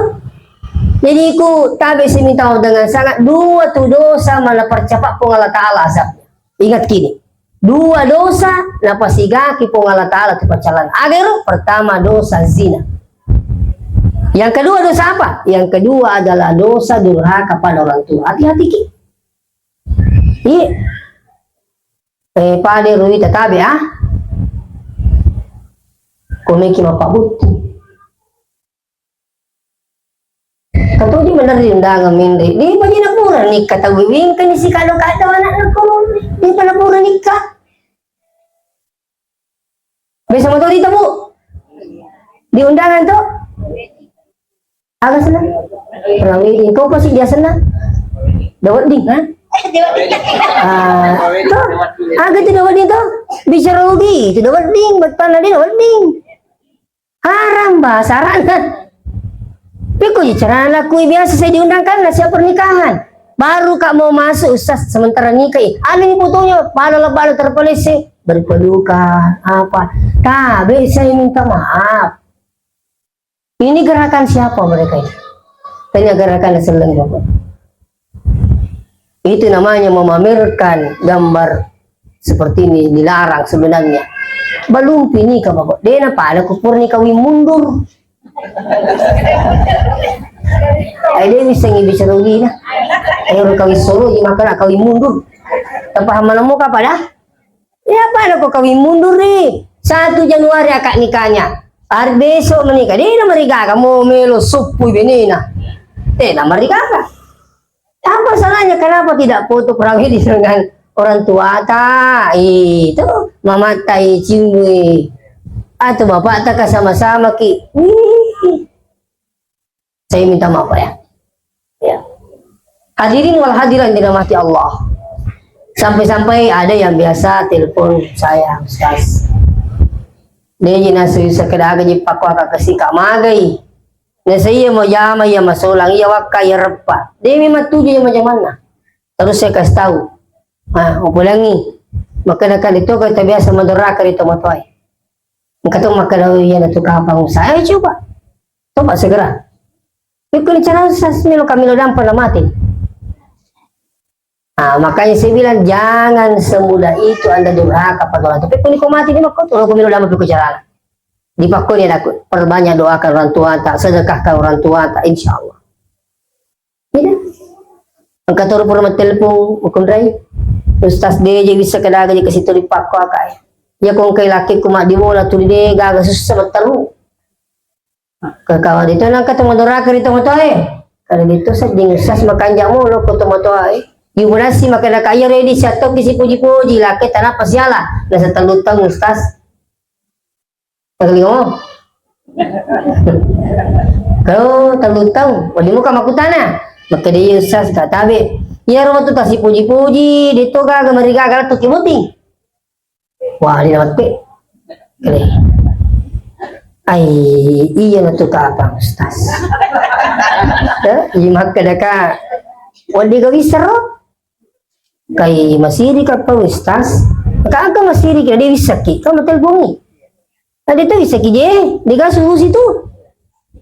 jadi ku tabi minta dengan sangat 2 tu dosa mana percepat pun Allah Ta'ala azabnya ingat kini 2 dosa napasigaki pong Allah Ta'ala tu pacalan agar pertama dosa zina. Yang kedua dosa apa? Yang kedua adalah dosa durhaka pada orang tua. Hati-hati ki. Iya. Pade rui tatabe komeki mapabuti. Kato di benar rinda ngamindi. Di pa na pura nikah tawibing kan si kado kado anak na ko. Di pa na pura nikah. Bisa motor dito bu? Di undangan to? Agak senang. Pernah wedding. Kau pasti dia senang. Dawat ding, ha? To. Agak tu dawat ding to. Bicara rugi. Itu dawat ding. Betul na din dawat ding. Haram ba? Sarana. Piku cara laku biasa saya diundangkan lah siap pernikahan. Baru kak mau masuk ustaz sementara nikah. Ada nih fotonya. Pada lebar terpelisi. Berpelukan apa? Tapi saya minta maaf. Ini gerakan siapa mereka ini? Tanya gerakan seleng bapak. Itu namanya memamerkan gambar seperti ini dilarang sebenarnya. Belum nikah bapak. Dia apa? Ada kupur nikah mundur. Dia bisa ngibicara rugi na. Ayo kawin solo, maka kawin mundur. Terpahaman mo ka pada? Ya apa kau kawin mundur nih? 1 Januari akak nikahnya. Hari besok menikah. Dia nak mereka kamu melo supu benina. Nak mereka kan? Apa salahnya? Kenapa tidak foto prawi dengan orang tua ta? Itu mama tai cimui. Atau bapak tak sama-sama ki. Saya minta maaf ya. Hadirin wal hadirat dirahmati Allah. Sampai-sampai ada yang biasa telepon saya, Ustaz. Dia nasu sekedar gaji pakwa kasih kak magai. Na saya mau jama ya masolang iya waka ya repa. Dia memang tujuh yang macam mana. Terus saya kasih tahu. Upulangi. Maka nakal itu kita biasa madoraka dito matoy. Kata maka daw yan itu kapang saya coba. Coba segera. Ikut cara sasmilo kami lo dampar na mati. Makanya saya bilang jangan semudah itu Anda durhaka pada orang tua. Tapi kau mati ni makot, orang kau dalam berbicara. Di pakon ya aku perbanyak doakan orang tua tak, sedekahkan orang tua tak, insya Allah. Tidak. Angkat orang pernah telepon, ukundrai. Ustaz dia je bisa kedaga je ke situ di pakon akai. Ya kau kai laki kumat di bola tu dia gagal susah bertalu. Kekawan itu nak kata madoraka di tomotoe. Kalau itu saya dengan Ustaz makan jamu lo ke tomotoe. Ibu nasi makan kaya ready satu kisi puji-puji laki tanah pasiala nasa talutang Ustaz tagliong kalau talutang wali muka makutana maka dia Ustaz katabe ya rumah tu kasih puji-puji dito gaga marigaga tu kimuting wah dia dapat pe ay iya na tu kapang Ustaz iya maka daka wali gawi sero kay masiri ka pa Ustaz kaaga masiri ka di wisaki ka matelbongi dito wisaki je di ka suhu situ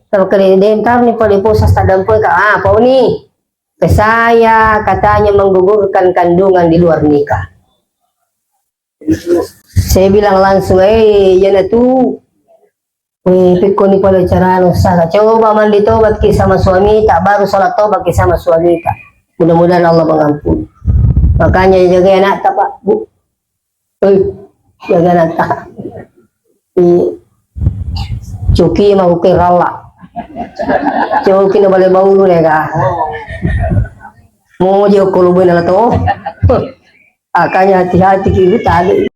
tapi kali dentar ni pali posas tadampoy ka pa ni ke saya, katanya menggugurkan kandungan di luar nikah. Saya bilang langsung, yan na tuh. Pikko ni pala cara sana. Coba mandi tobat sama suami tak, baru sholat tobat sama suami tak. Mudah-mudahan Allah mengampuni. Makanya jaga anak tak pak, bu. Jaga anak tak. Cuki mau ke rala. Cuki na balik bau dulu ya kak. Mau jauh kalau benar tuh. Akanya hati-hati kita tadi.